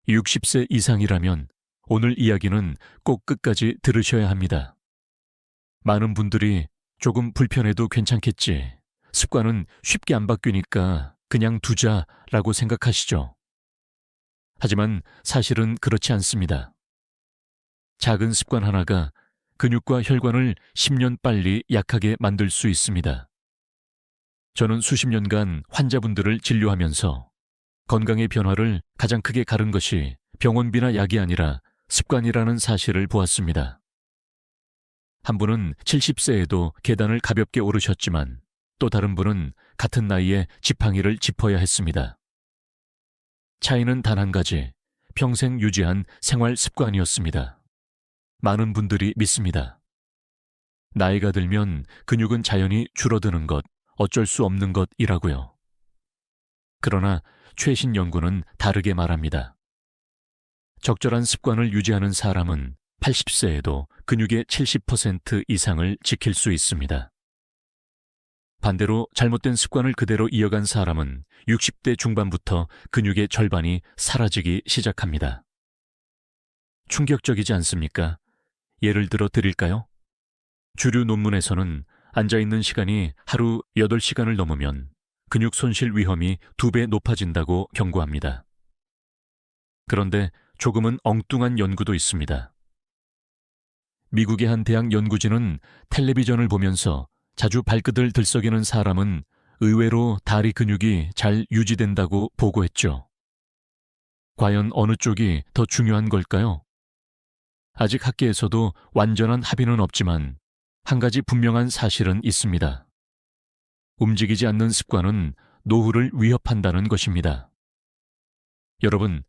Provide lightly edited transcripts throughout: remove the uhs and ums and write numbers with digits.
60세 이상이라면 오늘 이야기는 꼭 끝까지 들으셔야 합니다. 많은 분들이 조금 불편해도 괜찮겠지, 습관은 쉽게 안 바뀌니까 그냥 두자라고 생각하시죠. 하지만 사실은 그렇지 않습니다. 작은 습관 하나가 근육과 혈관을 10년 빨리 약하게 만들 수 있습니다. 저는 수십 년간 환자분들을 진료하면서 건강의 변화를 가장 크게 가른 것이 병원비나 약이 아니라 습관이라는 사실을 보았습니다. 한 분은 70세에도 계단을 가볍게 오르셨지만 또 다른 분은 같은 나이에 지팡이를 짚어야 했습니다. 차이는 단 한 가지, 평생 유지한 생활 습관이었습니다. 많은 분들이 믿습니다. 나이가 들면 근육은 자연히 줄어드는 것, 어쩔 수 없는 것이라고요. 그러나 최신 연구는 다르게 말합니다. 적절한 습관을 유지하는 사람은 80세에도 근육의 70% 이상을 지킬 수 있습니다. 반대로 잘못된 습관을 그대로 이어간 사람은 60대 중반부터 근육의 절반이 사라지기 시작합니다. 충격적이지 않습니까? 예를 들어 드릴까요? 주류 논문에서는 앉아있는 시간이 하루 8시간을 넘으면 근육 손실 위험이 2배 높아진다고 경고합니다. 그런데 조금은 엉뚱한 연구도 있습니다. 미국의 한 대학 연구진은 텔레비전을 보면서 자주 발끝을 들썩이는 사람은 의외로 다리 근육이 잘 유지된다고 보고했죠. 과연 어느 쪽이 더 중요한 걸까요? 아직 학계에서도 완전한 합의는 없지만 한 가지 분명한 사실은 있습니다. 움직이지 않는 습관은 노후를 위협한다는 것입니다. 여러분,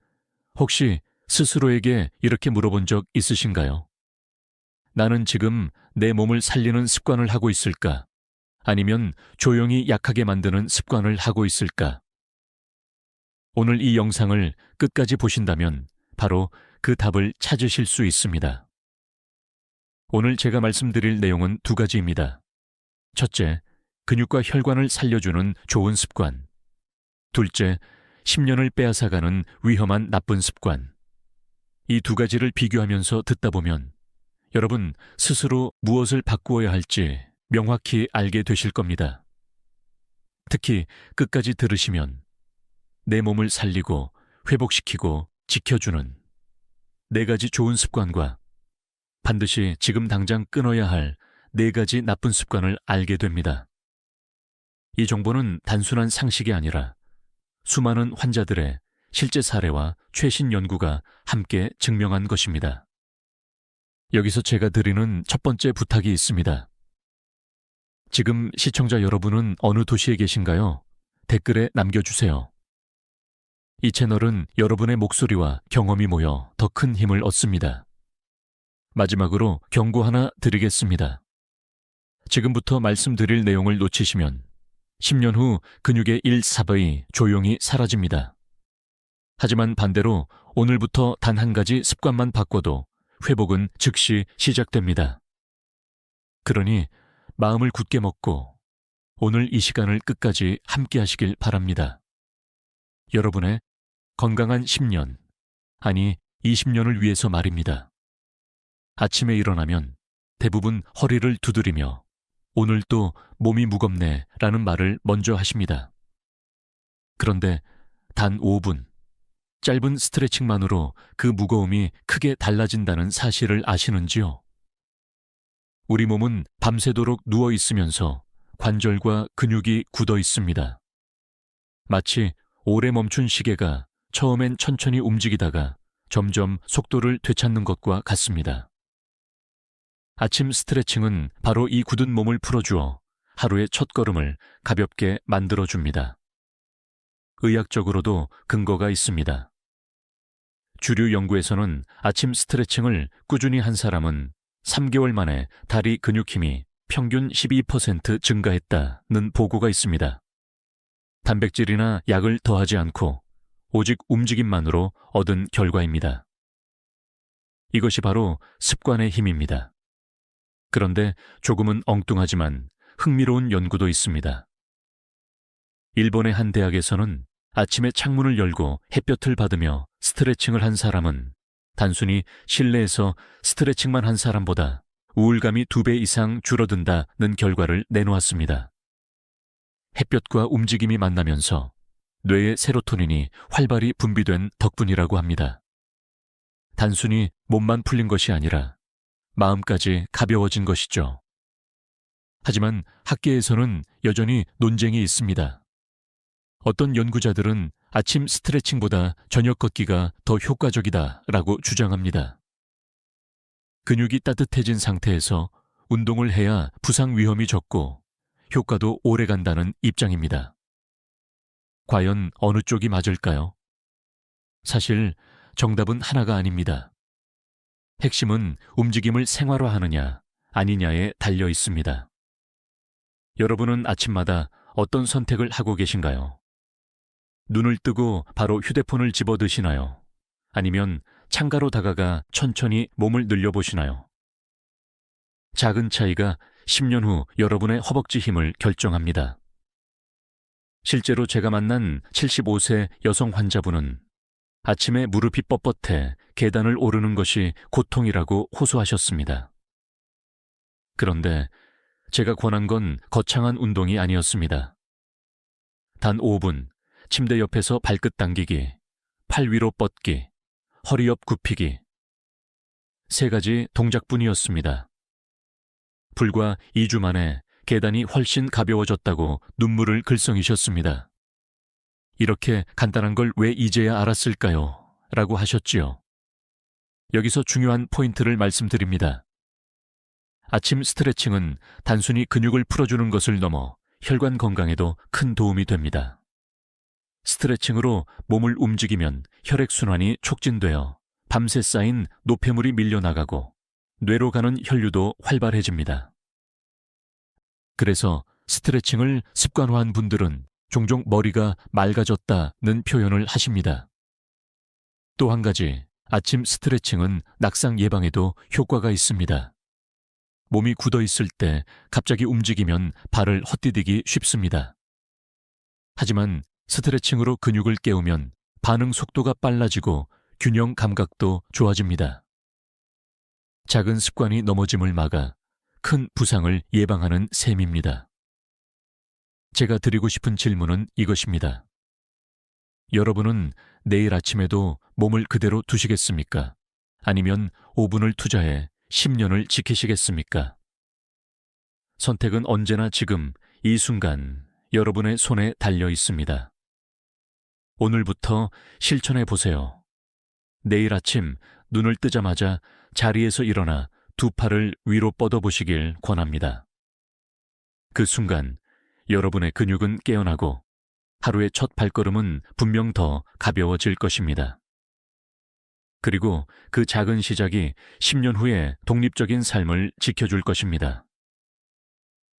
혹시 스스로에게 이렇게 물어본 적 있으신가요? 나는 지금 내 몸을 살리는 습관을 하고 있을까? 아니면 조용히 약하게 만드는 습관을 하고 있을까? 오늘 이 영상을 끝까지 보신다면 바로 그 답을 찾으실 수 있습니다. 오늘 제가 말씀드릴 내용은 두 가지입니다. 첫째, 근육과 혈관을 살려주는 좋은 습관. 둘째, 10년을 빼앗아가는 위험한 나쁜 습관. 이 두 가지를 비교하면서 듣다 보면 여러분 스스로 무엇을 바꾸어야 할지 명확히 알게 되실 겁니다. 특히 끝까지 들으시면 내 몸을 살리고 회복시키고 지켜주는 4가지 좋은 습관과 반드시 지금 당장 끊어야 할 4가지 나쁜 습관을 알게 됩니다. 이 정보는 단순한 상식이 아니라 수많은 환자들의 실제 사례와 최신 연구가 함께 증명한 것입니다. 여기서 제가 드리는 첫 번째 부탁이 있습니다. 지금 시청자 여러분은 어느 도시에 계신가요? 댓글에 남겨주세요. 이 채널은 여러분의 목소리와 경험이 모여 더 큰 힘을 얻습니다. 마지막으로 경고 하나 드리겠습니다. 지금부터 말씀드릴 내용을 놓치시면 10년 후 근육의 1/4이 조용히 사라집니다. 하지만 반대로 오늘부터 단 한 가지 습관만 바꿔도 회복은 즉시 시작됩니다. 그러니 마음을 굳게 먹고 오늘 이 시간을 끝까지 함께 하시길 바랍니다. 여러분의 건강한 10년, 아니 20년을 위해서 말입니다. 아침에 일어나면 대부분 허리를 두드리며 오늘 또 몸이 무겁네 라는 말을 먼저 하십니다. 그런데 단 5분, 짧은 스트레칭만으로 그 무거움이 크게 달라진다는 사실을 아시는지요? 우리 몸은 밤새도록 누워 있으면서 관절과 근육이 굳어 있습니다. 마치 오래 멈춘 시계가 처음엔 천천히 움직이다가 점점 속도를 되찾는 것과 같습니다. 아침 스트레칭은 바로 이 굳은 몸을 풀어주어 하루의 첫걸음을 가볍게 만들어줍니다. 의학적으로도 근거가 있습니다. 주류 연구에서는 아침 스트레칭을 꾸준히 한 사람은 3개월 만에 다리 근육 힘이 평균 12% 증가했다는 보고가 있습니다. 단백질이나 약을 더하지 않고 오직 움직임만으로 얻은 결과입니다. 이것이 바로 습관의 힘입니다. 그런데 조금은 엉뚱하지만 흥미로운 연구도 있습니다. 일본의 한 대학에서는 아침에 창문을 열고 햇볕을 받으며 스트레칭을 한 사람은 단순히 실내에서 스트레칭만 한 사람보다 우울감이 2배 이상 줄어든다는 결과를 내놓았습니다. 햇볕과 움직임이 만나면서 뇌의 세로토닌이 활발히 분비된 덕분이라고 합니다. 단순히 몸만 풀린 것이 아니라 마음까지 가벼워진 것이죠. 하지만 학계에서는 여전히 논쟁이 있습니다. 어떤 연구자들은 아침 스트레칭보다 저녁 걷기가 더 효과적이다라고 주장합니다. 근육이 따뜻해진 상태에서 운동을 해야 부상 위험이 적고 효과도 오래 간다는 입장입니다. 과연 어느 쪽이 맞을까요? 사실 정답은 하나가 아닙니다. 핵심은 움직임을 생활화하느냐 아니냐에 달려 있습니다. 여러분은 아침마다 어떤 선택을 하고 계신가요? 눈을 뜨고 바로 휴대폰을 집어드시나요? 아니면 창가로 다가가 천천히 몸을 늘려보시나요? 작은 차이가 10년 후 여러분의 허벅지 힘을 결정합니다. 실제로 제가 만난 75세 여성 환자분은 아침에 무릎이 뻣뻣해 계단을 오르는 것이 고통이라고 호소하셨습니다. 그런데 제가 권한 건 거창한 운동이 아니었습니다. 단 5분, 침대 옆에서 발끝 당기기, 팔 위로 뻗기, 허리 옆 굽히기. 3가지 동작뿐이었습니다. 불과 2주 만에 계단이 훨씬 가벼워졌다고 눈물을 글썽이셨습니다. 이렇게 간단한 걸 왜 이제야 알았을까요? 라고 하셨지요. 여기서 중요한 포인트를 말씀드립니다. 아침 스트레칭은 단순히 근육을 풀어주는 것을 넘어 혈관 건강에도 큰 도움이 됩니다. 스트레칭으로 몸을 움직이면 혈액순환이 촉진되어 밤새 쌓인 노폐물이 밀려나가고 뇌로 가는 혈류도 활발해집니다. 그래서 스트레칭을 습관화한 분들은 종종 머리가 맑아졌다는 표현을 하십니다. 또 한 가지, 아침 스트레칭은 낙상 예방에도 효과가 있습니다. 몸이 굳어 있을 때 갑자기 움직이면 발을 헛디디기 쉽습니다. 하지만 스트레칭으로 근육을 깨우면 반응 속도가 빨라지고 균형 감각도 좋아집니다. 작은 습관이 넘어짐을 막아 큰 부상을 예방하는 셈입니다. 제가 드리고 싶은 질문은 이것입니다. 여러분은 내일 아침에도 몸을 그대로 두시겠습니까? 아니면 5분을 투자해 10년을 지키시겠습니까? 선택은 언제나 지금, 이 순간 여러분의 손에 달려 있습니다. 오늘부터 실천해 보세요. 내일 아침 눈을 뜨자마자 자리에서 일어나 2 팔을 위로 뻗어보시길 권합니다. 그 순간 여러분의 근육은 깨어나고 하루의 첫 발걸음은 분명 더 가벼워질 것입니다. 그리고 그 작은 시작이 10년 후에 독립적인 삶을 지켜줄 것입니다.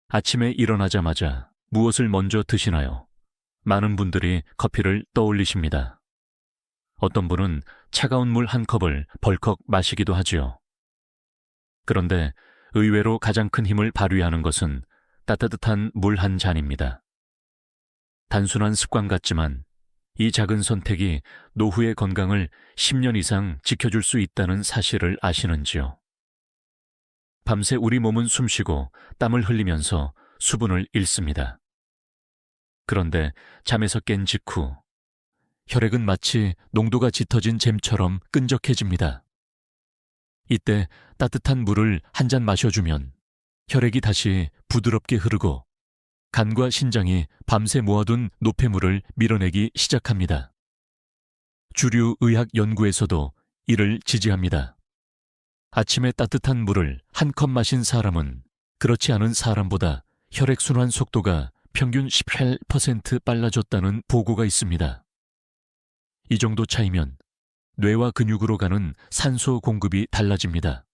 아침에 일어나자마자 무엇을 먼저 드시나요? 많은 분들이 커피를 떠올리십니다. 어떤 분은 차가운 물 1컵을 벌컥 마시기도 하지요. 그런데 의외로 가장 큰 힘을 발휘하는 것은 따뜻한 물 1잔입니다. 단순한 습관 같지만 이 작은 선택이 노후의 건강을 10년 이상 지켜줄 수 있다는 사실을 아시는지요? 밤새 우리 몸은 숨쉬고 땀을 흘리면서 수분을 잃습니다. 그런데 잠에서 깬 직후 혈액은 마치 농도가 짙어진 잼처럼 끈적해집니다. 이때 따뜻한 물을 1잔 마셔주면 혈액이 다시 부드럽게 흐르고 간과 신장이 밤새 모아둔 노폐물을 밀어내기 시작합니다. 주류 의학 연구에서도 이를 지지합니다. 아침에 따뜻한 물을 1컵 마신 사람은 그렇지 않은 사람보다 혈액순환 속도가 평균 18% 빨라졌다는 보고가 있습니다. 이 정도 차이면 뇌와 근육으로 가는 산소 공급이 달라집니다.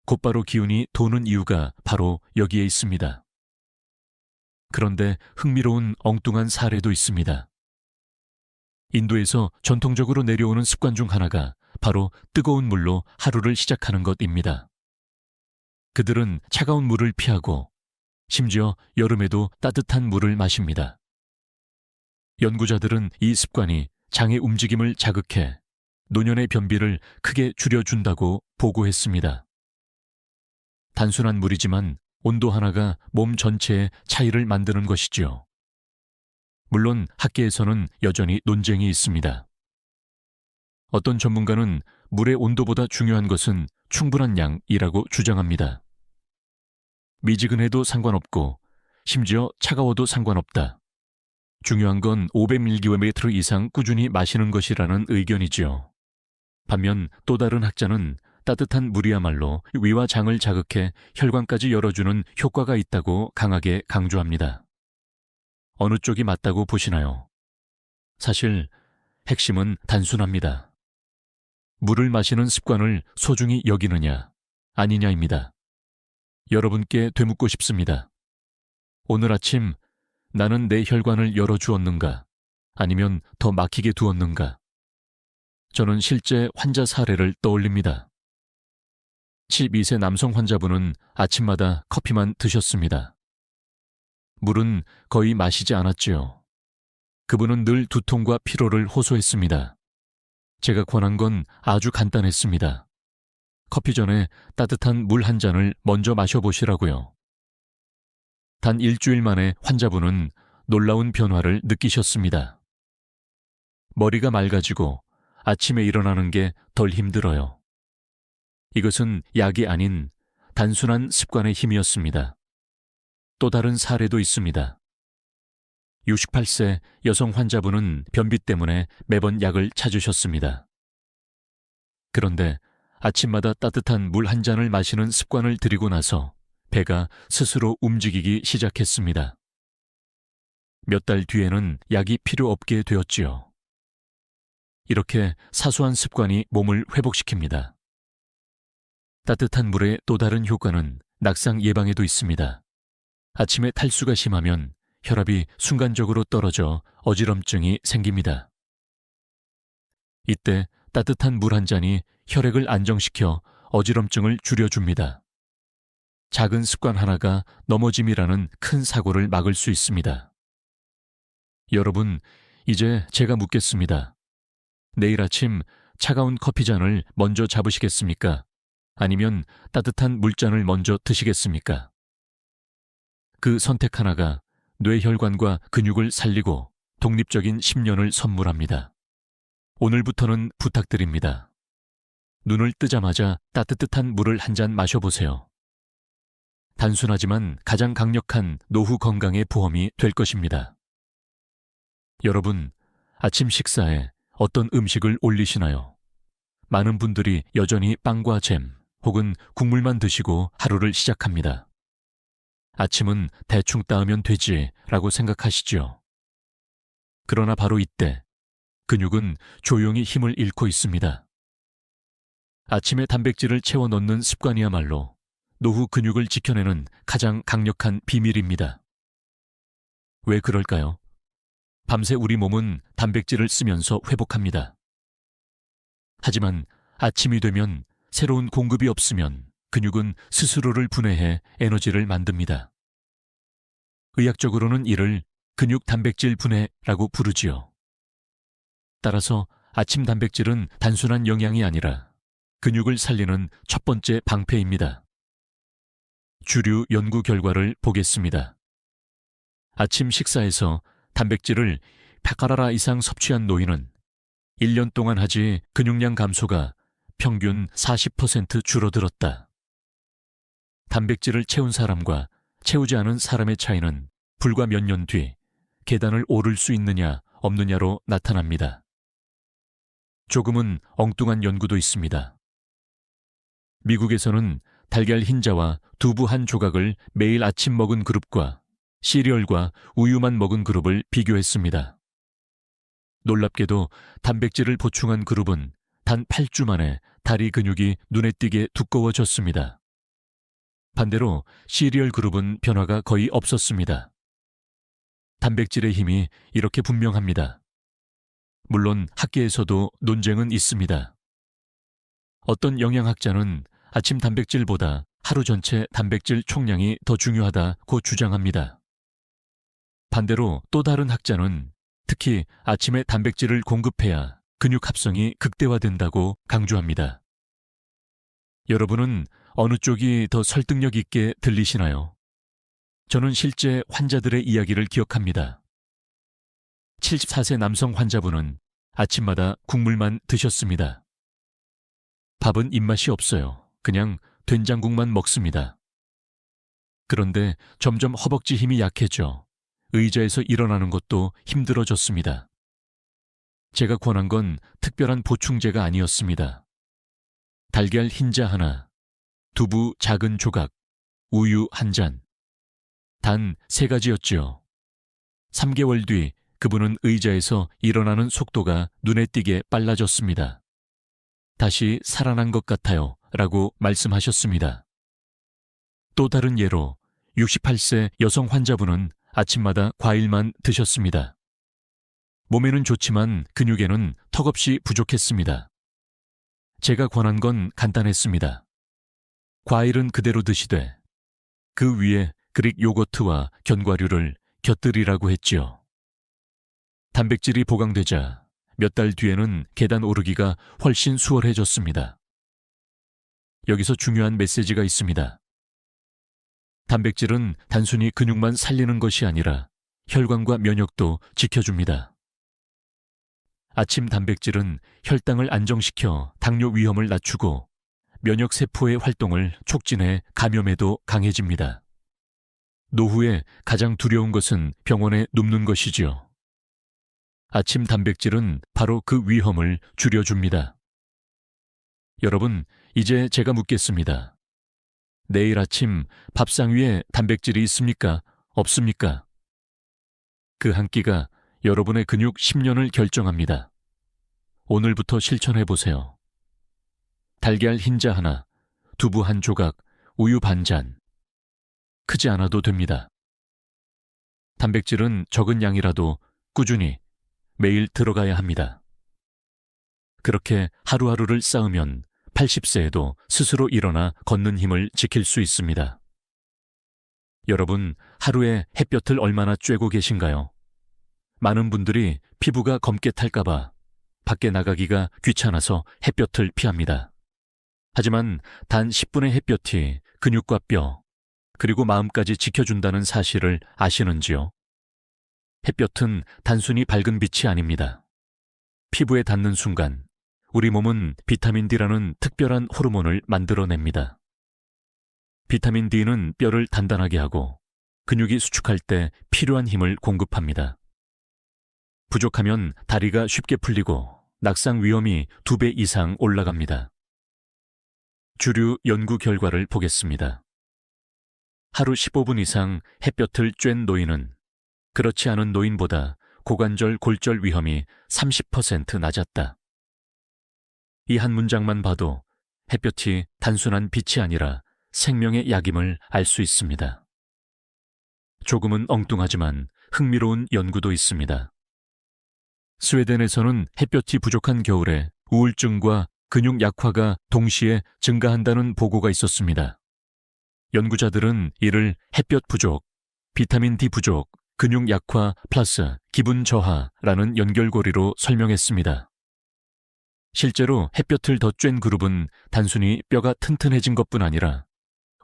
곧바로 기운이 도는 이유가 바로 여기에 있습니다. 그런데 흥미로운 엉뚱한 사례도 있습니다. 인도에서 전통적으로 내려오는 습관 중 하나가 바로 뜨거운 물로 하루를 시작하는 것입니다. 그들은 차가운 물을 피하고 심지어 여름에도 따뜻한 물을 마십니다. 연구자들은 이 습관이 장의 움직임을 자극해 노년의 변비를 크게 줄여준다고 보고했습니다. 단순한 물이지만 온도 하나가 몸 전체에 차이를 만드는 것이지요. 물론 학계에서는 여전히 논쟁이 있습니다. 어떤 전문가는 물의 온도보다 중요한 것은 충분한 양이라고 주장합니다. 미지근해도 상관없고 심지어 차가워도 상관없다. 중요한 건 500mg 이상 꾸준히 마시는 것이라는 의견이지요. 반면 또 다른 학자는 따뜻한 물이야말로 위와 장을 자극해 혈관까지 열어주는 효과가 있다고 강하게 강조합니다. 어느 쪽이 맞다고 보시나요? 사실 핵심은 단순합니다. 물을 마시는 습관을 소중히 여기느냐, 아니냐입니다. 여러분께 되묻고 싶습니다. 오늘 아침 나는 내 혈관을 열어주었는가, 아니면 더 막히게 두었는가? 저는 실제 환자 사례를 떠올립니다. 72세 남성 환자분은 아침마다 커피만 드셨습니다. 물은 거의 마시지 않았지요. 그분은 늘 두통과 피로를 호소했습니다. 제가 권한 건 아주 간단했습니다. 커피 전에 따뜻한 물 한 잔을 먼저 마셔보시라고요. 단 일주일 만에 환자분은 놀라운 변화를 느끼셨습니다. 머리가 맑아지고 아침에 일어나는 게 덜 힘들어요. 이것은 약이 아닌 단순한 습관의 힘이었습니다. 또 다른 사례도 있습니다. 68세 여성 환자분은 변비 때문에 매번 약을 찾으셨습니다. 그런데 아침마다 따뜻한 물 한 잔을 마시는 습관을 들이고 나서 배가 스스로 움직이기 시작했습니다. 몇 달 뒤에는 약이 필요 없게 되었지요. 이렇게 사소한 습관이 몸을 회복시킵니다. 따뜻한 물의 또 다른 효과는 낙상 예방에도 있습니다. 아침에 탈수가 심하면 혈압이 순간적으로 떨어져 어지럼증이 생깁니다. 이때 따뜻한 물 한 잔이 혈액을 안정시켜 어지럼증을 줄여줍니다. 작은 습관 하나가 넘어짐이라는 큰 사고를 막을 수 있습니다. 여러분, 이제 제가 묻겠습니다. 내일 아침 차가운 커피잔을 먼저 잡으시겠습니까? 아니면 따뜻한 물잔을 먼저 드시겠습니까? 그 선택 하나가 뇌혈관과 근육을 살리고 독립적인 10년을 선물합니다. 오늘부터는 부탁드립니다. 눈을 뜨자마자 따뜻한 물을 한 잔 마셔보세요. 단순하지만 가장 강력한 노후 건강의 보험이 될 것입니다. 여러분, 아침 식사에 어떤 음식을 올리시나요? 많은 분들이 여전히 빵과 잼 혹은 국물만 드시고 하루를 시작합니다. 아침은 대충 따으면 되지라고 생각하시죠. 그러나 바로 이때 근육은 조용히 힘을 잃고 있습니다. 아침에 단백질을 채워 넣는 습관이야말로 노후 근육을 지켜내는 가장 강력한 비밀입니다. 왜 그럴까요? 밤새 우리 몸은 단백질을 쓰면서 회복합니다. 하지만 아침이 되면 새로운 공급이 없으면 근육은 스스로를 분해해 에너지를 만듭니다. 의학적으로는 이를 근육 단백질 분해라고 부르지요. 따라서 아침 단백질은 단순한 영양이 아니라 근육을 살리는 첫 번째 방패입니다. 주류 연구 결과를 보겠습니다. 아침 식사에서 단백질을 100칼로리 이상 섭취한 노인은 1년 동안 하지 근육량 감소가 평균 40% 줄어들었다. 단백질을 채운 사람과 채우지 않은 사람의 차이는 불과 몇 년 뒤 계단을 오를 수 있느냐 없느냐로 나타납니다. 조금은 엉뚱한 연구도 있습니다. 미국에서는 달걀 흰자와 두부 한 조각을 매일 아침 먹은 그룹과 시리얼과 우유만 먹은 그룹을 비교했습니다. 놀랍게도 단백질을 보충한 그룹은 단 8주 만에 다리 근육이 눈에 띄게 두꺼워졌습니다. 반대로 시리얼 그룹은 변화가 거의 없었습니다. 단백질의 힘이 이렇게 분명합니다. 물론 학계에서도 논쟁은 있습니다. 어떤 영양학자는 아침 단백질보다 하루 전체 단백질 총량이 더 중요하다고 주장합니다. 반대로 또 다른 학자는 특히 아침에 단백질을 공급해야 근육 합성이 극대화된다고 강조합니다. 여러분은 어느 쪽이 더 설득력 있게 들리시나요? 저는 실제 환자들의 이야기를 기억합니다. 74세 남성 환자분은 아침마다 국물만 드셨습니다. 밥은 입맛이 없어요. 그냥 된장국만 먹습니다. 그런데 점점 허벅지 힘이 약해져 의자에서 일어나는 것도 힘들어졌습니다. 제가 권한 건 특별한 보충제가 아니었습니다. 달걀 흰자 하나, 두부 작은 조각, 우유 한 잔. 단 3가지였지요. 3개월 뒤 그분은 의자에서 일어나는 속도가 눈에 띄게 빨라졌습니다. 다시 살아난 것 같아요 라고 말씀하셨습니다. 또 다른 예로 68세 여성 환자분은 아침마다 과일만 드셨습니다. 몸에는 좋지만 근육에는 턱없이 부족했습니다. 제가 권한 건 간단했습니다. 과일은 그대로 드시되 그 위에 그릭 요거트와 견과류를 곁들이라고 했지요. 단백질이 보강되자 몇 달 뒤에는 계단 오르기가 훨씬 수월해졌습니다. 여기서 중요한 메시지가 있습니다. 단백질은 단순히 근육만 살리는 것이 아니라 혈관과 면역도 지켜줍니다. 아침 단백질은 혈당을 안정시켜 당뇨 위험을 낮추고 면역세포의 활동을 촉진해 감염에도 강해집니다. 노후에 가장 두려운 것은 병원에 눕는 것이지요. 아침 단백질은 바로 그 위험을 줄여줍니다. 여러분, 이제 제가 묻겠습니다. 내일 아침 밥상 위에 단백질이 있습니까? 없습니까? 그 한 끼가 여러분의 근육 10년을 결정합니다. 오늘부터 실천해보세요. 달걀 흰자 하나, 두부 한 조각, 우유 반 잔. 크지 않아도 됩니다. 단백질은 적은 양이라도 꾸준히 매일 들어가야 합니다. 그렇게 하루하루를 쌓으면 80세에도 스스로 일어나 걷는 힘을 지킬 수 있습니다. 여러분, 하루에 햇볕을 얼마나 쬐고 계신가요? 많은 분들이 피부가 검게 탈까봐 밖에 나가기가 귀찮아서 햇볕을 피합니다. 하지만 단 10분의 햇볕이 근육과 뼈, 그리고 마음까지 지켜준다는 사실을 아시는지요? 햇볕은 단순히 밝은 빛이 아닙니다. 피부에 닿는 순간 우리 몸은 비타민 D라는 특별한 호르몬을 만들어냅니다. 비타민 D는 뼈를 단단하게 하고 근육이 수축할 때 필요한 힘을 공급합니다. 부족하면 다리가 쉽게 풀리고 낙상 위험이 2배 이상 올라갑니다. 주류 연구 결과를 보겠습니다. 하루 15분 이상 햇볕을 쬐는 노인은 그렇지 않은 노인보다 고관절 골절 위험이 30% 낮았다. 이 한 문장만 봐도 햇볕이 단순한 빛이 아니라 생명의 약임을 알 수 있습니다. 조금은 엉뚱하지만 흥미로운 연구도 있습니다. 스웨덴에서는 햇볕이 부족한 겨울에 우울증과 근육 약화가 동시에 증가한다는 보고가 있었습니다. 연구자들은 이를 햇볕 부족, 비타민 D 부족, 근육 약화 플러스 기분 저하라는 연결고리로 설명했습니다. 실제로 햇볕을 더 쬐는 그룹은 단순히 뼈가 튼튼해진 것뿐 아니라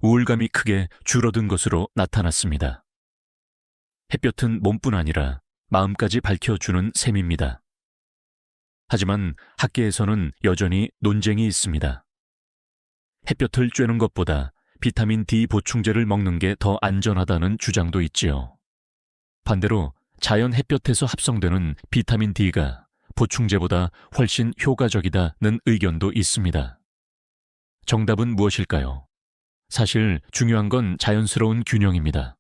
우울감이 크게 줄어든 것으로 나타났습니다. 햇볕은 몸뿐 아니라 마음까지 밝혀주는 셈입니다. 하지만 학계에서는 여전히 논쟁이 있습니다. 햇볕을 쬐는 것보다 비타민 D 보충제를 먹는 게 더 안전하다는 주장도 있지요. 반대로 자연 햇볕에서 합성되는 비타민 D가 보충제보다 훨씬 효과적이다는 의견도 있습니다. 정답은 무엇일까요? 사실 중요한 건 자연스러운 균형입니다.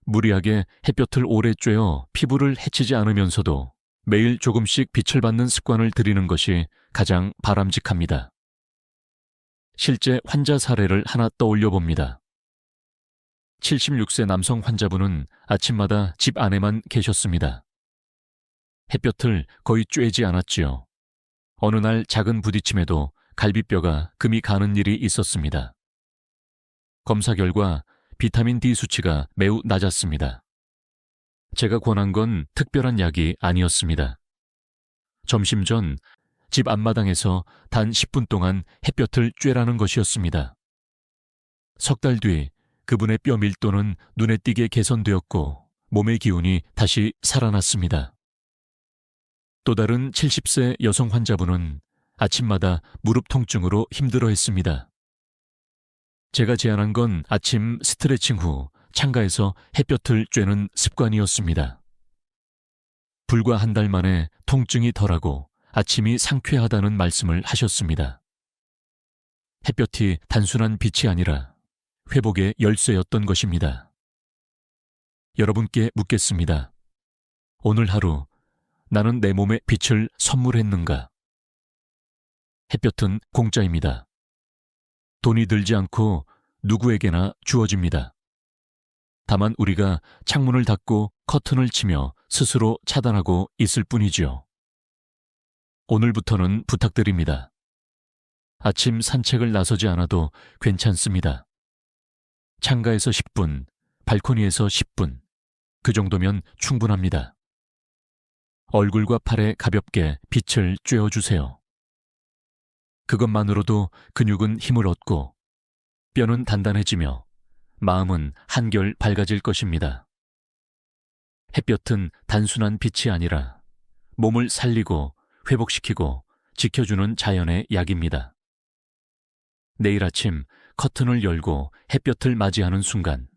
무리하게 햇볕을 오래 쬐어 피부를 해치지 않으면서도 매일 조금씩 빛을 받는 습관을 들이는 것이 가장 바람직합니다. 실제 환자 사례를 하나 떠올려 봅니다. 76세 남성 환자분은 아침마다 집 안에만 계셨습니다. 햇볕을 거의 쬐지 않았지요. 어느 날 작은 부딪힘에도 갈비뼈가 금이 가는 일이 있었습니다. 검사 결과 비타민 D 수치가 매우 낮았습니다. 제가 권한 건 특별한 약이 아니었습니다. 점심 전 집 앞마당에서 단 10분 동안 햇볕을 쬐라는 것이었습니다. 석 달 뒤 그분의 뼈 밀도는 눈에 띄게 개선되었고 몸의 기운이 다시 살아났습니다. 또 다른 70세 여성 환자분은 아침마다 무릎 통증으로 힘들어했습니다. 제가 제안한 건 아침 스트레칭 후 창가에서 햇볕을 쬐는 습관이었습니다. 불과 한 달 만에 통증이 덜하고 아침이 상쾌하다는 말씀을 하셨습니다. 햇볕이 단순한 빛이 아니라 회복의 열쇠였던 것입니다. 여러분께 묻겠습니다. 오늘 하루 나는 내 몸에 빛을 선물했는가? 햇볕은 공짜입니다. 돈이 들지 않고 누구에게나 주어집니다. 다만 우리가 창문을 닫고 커튼을 치며 스스로 차단하고 있을 뿐이지요. 오늘부터는 부탁드립니다. 아침 산책을 나서지 않아도 괜찮습니다. 창가에서 10분, 발코니에서 10분, 그 정도면 충분합니다. 얼굴과 팔에 가볍게 빛을 쬐어주세요. 그것만으로도 근육은 힘을 얻고 뼈는 단단해지며 마음은 한결 밝아질 것입니다. 햇볕은 단순한 빛이 아니라 몸을 살리고 회복시키고 지켜주는 자연의 약입니다. 내일 아침 커튼을 열고 햇볕을 맞이하는 순간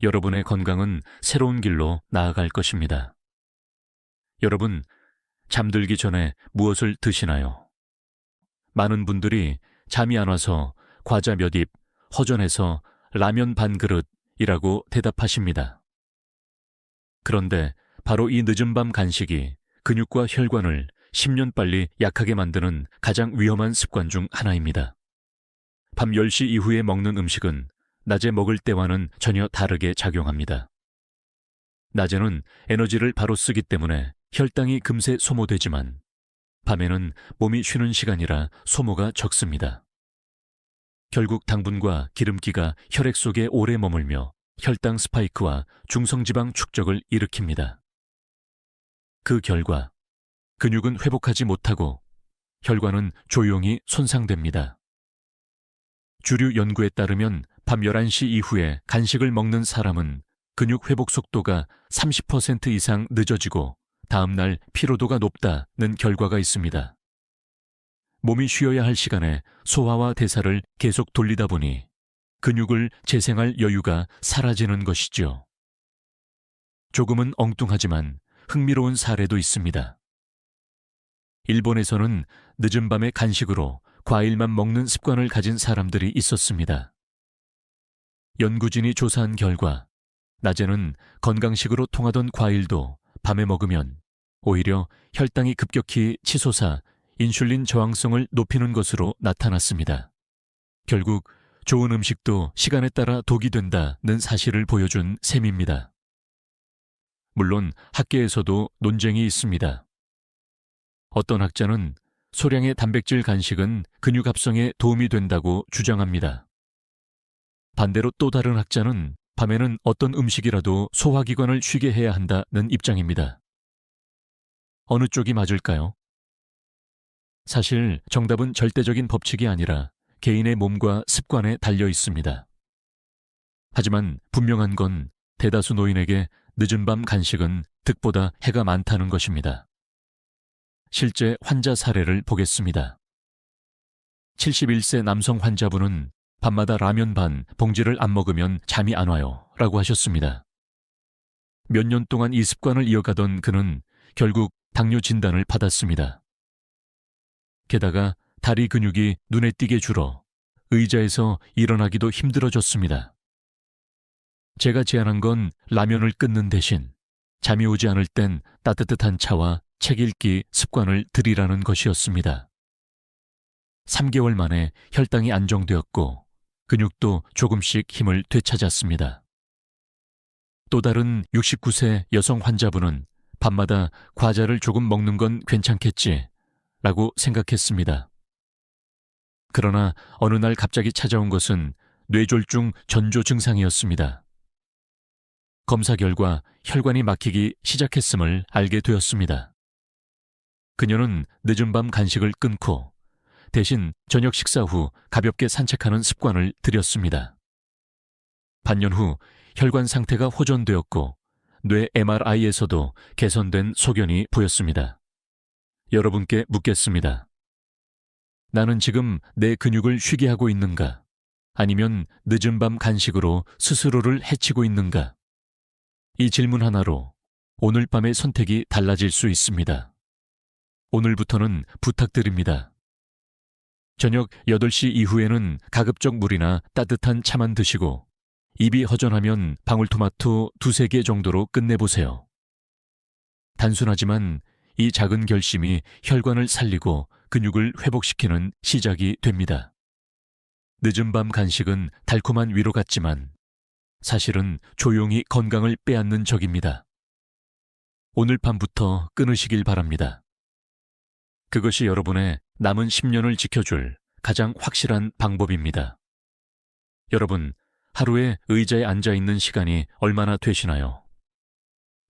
여러분의 건강은 새로운 길로 나아갈 것입니다. 여러분, 잠들기 전에 무엇을 드시나요? 많은 분들이 잠이 안 와서 과자 몇 입, 허전해서 라면 반 그릇이라고 대답하십니다. 그런데 바로 이 늦은 밤 간식이 근육과 혈관을 10년 빨리 약하게 만드는 가장 위험한 습관 중 하나입니다. 밤 10시 이후에 먹는 음식은 낮에 먹을 때와는 전혀 다르게 작용합니다. 낮에는 에너지를 바로 쓰기 때문에 혈당이 금세 소모되지만 밤에는 몸이 쉬는 시간이라 소모가 적습니다. 결국 당분과 기름기가 혈액 속에 오래 머물며 혈당 스파이크와 중성지방 축적을 일으킵니다. 그 결과 근육은 회복하지 못하고 혈관은 조용히 손상됩니다. 주류 연구에 따르면 밤 11시 이후에 간식을 먹는 사람은 근육 회복 속도가 30% 이상 늦어지고 다음날 피로도가 높다는 결과가 있습니다. 몸이 쉬어야 할 시간에 소화와 대사를 계속 돌리다 보니 근육을 재생할 여유가 사라지는 것이죠. 조금은 엉뚱하지만 흥미로운 사례도 있습니다. 일본에서는 늦은 밤에 간식으로 과일만 먹는 습관을 가진 사람들이 있었습니다. 연구진이 조사한 결과 낮에는 건강식으로 통하던 과일도 밤에 먹으면 오히려 혈당이 급격히 치솟아 인슐린 저항성을 높이는 것으로 나타났습니다. 결국 좋은 음식도 시간에 따라 독이 된다는 사실을 보여준 셈입니다. 물론 학계에서도 논쟁이 있습니다. 어떤 학자는 소량의 단백질 간식은 근육 합성에 도움이 된다고 주장합니다. 반대로 또 다른 학자는 밤에는 어떤 음식이라도 소화기관을 쉬게 해야 한다는 입장입니다. 어느 쪽이 맞을까요? 사실 정답은 절대적인 법칙이 아니라 개인의 몸과 습관에 달려 있습니다. 하지만 분명한 건 대다수 노인에게 늦은 밤 간식은 득보다 해가 많다는 것입니다. 실제 환자 사례를 보겠습니다. 71세 남성 환자분은 밤마다 라면 반 봉지를 안 먹으면 잠이 안 와요 라고 하셨습니다. 몇 년 동안 이 습관을 이어가던 그는 결국 당뇨 진단을 받았습니다. 게다가 다리 근육이 눈에 띄게 줄어 의자에서 일어나기도 힘들어졌습니다. 제가 제안한 건 라면을 끊는 대신 잠이 오지 않을 땐 따뜻한 차와 책 읽기 습관을 들이라는 것이었습니다. 3개월 만에 혈당이 안정되었고 근육도 조금씩 힘을 되찾았습니다. 또 다른 69세 여성 환자분은 밤마다 과자를 조금 먹는 건 괜찮겠지 라고 생각했습니다. 그러나 어느 날 갑자기 찾아온 것은 뇌졸중 전조 증상이었습니다. 검사 결과 혈관이 막히기 시작했음을 알게 되었습니다. 그녀는 늦은 밤 간식을 끊고 대신 저녁 식사 후 가볍게 산책하는 습관을 들였습니다. 반년 후 혈관 상태가 호전되었고 뇌 MRI에서도 개선된 소견이 보였습니다. 여러분께 묻겠습니다. 나는 지금 내 근육을 쉬게 하고 있는가? 아니면 늦은 밤 간식으로 스스로를 해치고 있는가? 이 질문 하나로 오늘 밤의 선택이 달라질 수 있습니다. 오늘부터는 부탁드립니다. 저녁 8시 이후에는 가급적 물이나 따뜻한 차만 드시고 입이 허전하면 방울토마토 2-3개 정도로 끝내보세요. 단순하지만 이 작은 결심이 혈관을 살리고 근육을 회복시키는 시작이 됩니다. 늦은 밤 간식은 달콤한 위로 같지만 사실은 조용히 건강을 빼앗는 적입니다. 오늘 밤부터 끊으시길 바랍니다. 그것이 여러분의 남은 10년을 지켜줄 가장 확실한 방법입니다. 여러분, 하루에 의자에 앉아있는 시간이 얼마나 되시나요?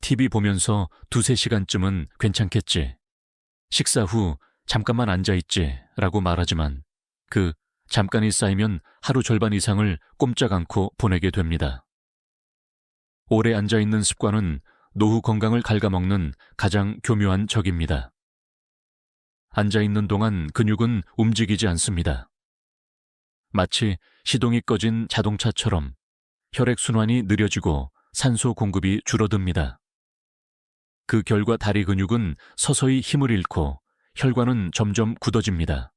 TV 보면서 2-3시간쯤은 괜찮겠지. 식사 후 잠깐만 앉아있지 라고 말하지만 그 잠깐이 쌓이면 하루 절반 이상을 꼼짝 않고 보내게 됩니다. 오래 앉아있는 습관은 노후 건강을 갉아먹는 가장 교묘한 적입니다. 앉아있는 동안 근육은 움직이지 않습니다. 마치 시동이 꺼진 자동차처럼 혈액순환이 느려지고 산소 공급이 줄어듭니다. 그 결과 다리 근육은 서서히 힘을 잃고 혈관은 점점 굳어집니다.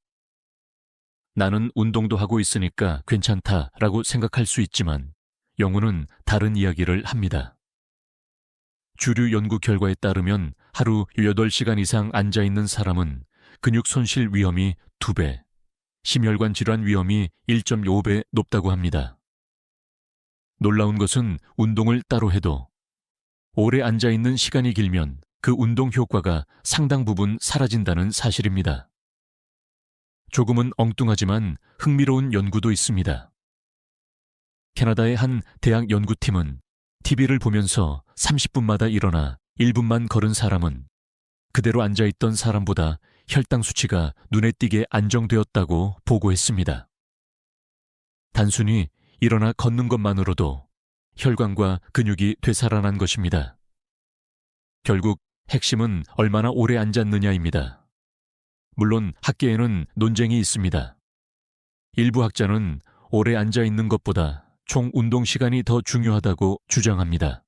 나는 운동도 하고 있으니까 괜찮다라고 생각할 수 있지만 연구는 다른 이야기를 합니다. 주류 연구 결과에 따르면 하루 8시간 이상 앉아있는 사람은 근육 손실 위험이 2배, 심혈관 질환 위험이 1.5배 높다고 합니다. 놀라운 것은 운동을 따로 해도 오래 앉아있는 시간이 길면 그 운동 효과가 상당 부분 사라진다는 사실입니다. 조금은 엉뚱하지만 흥미로운 연구도 있습니다. 캐나다의 한 대학 연구팀은 TV를 보면서 30분마다 일어나 1분만 걸은 사람은 그대로 앉아있던 사람보다 혈당 수치가 눈에 띄게 안정되었다고 보고했습니다. 단순히 일어나 걷는 것만으로도 혈관과 근육이 되살아난 것입니다. 결국 핵심은 얼마나 오래 앉았느냐입니다. 물론 학계에는 논쟁이 있습니다. 일부 학자는 오래 앉아있는 것보다 총 운동 시간이 더 중요하다고 주장합니다.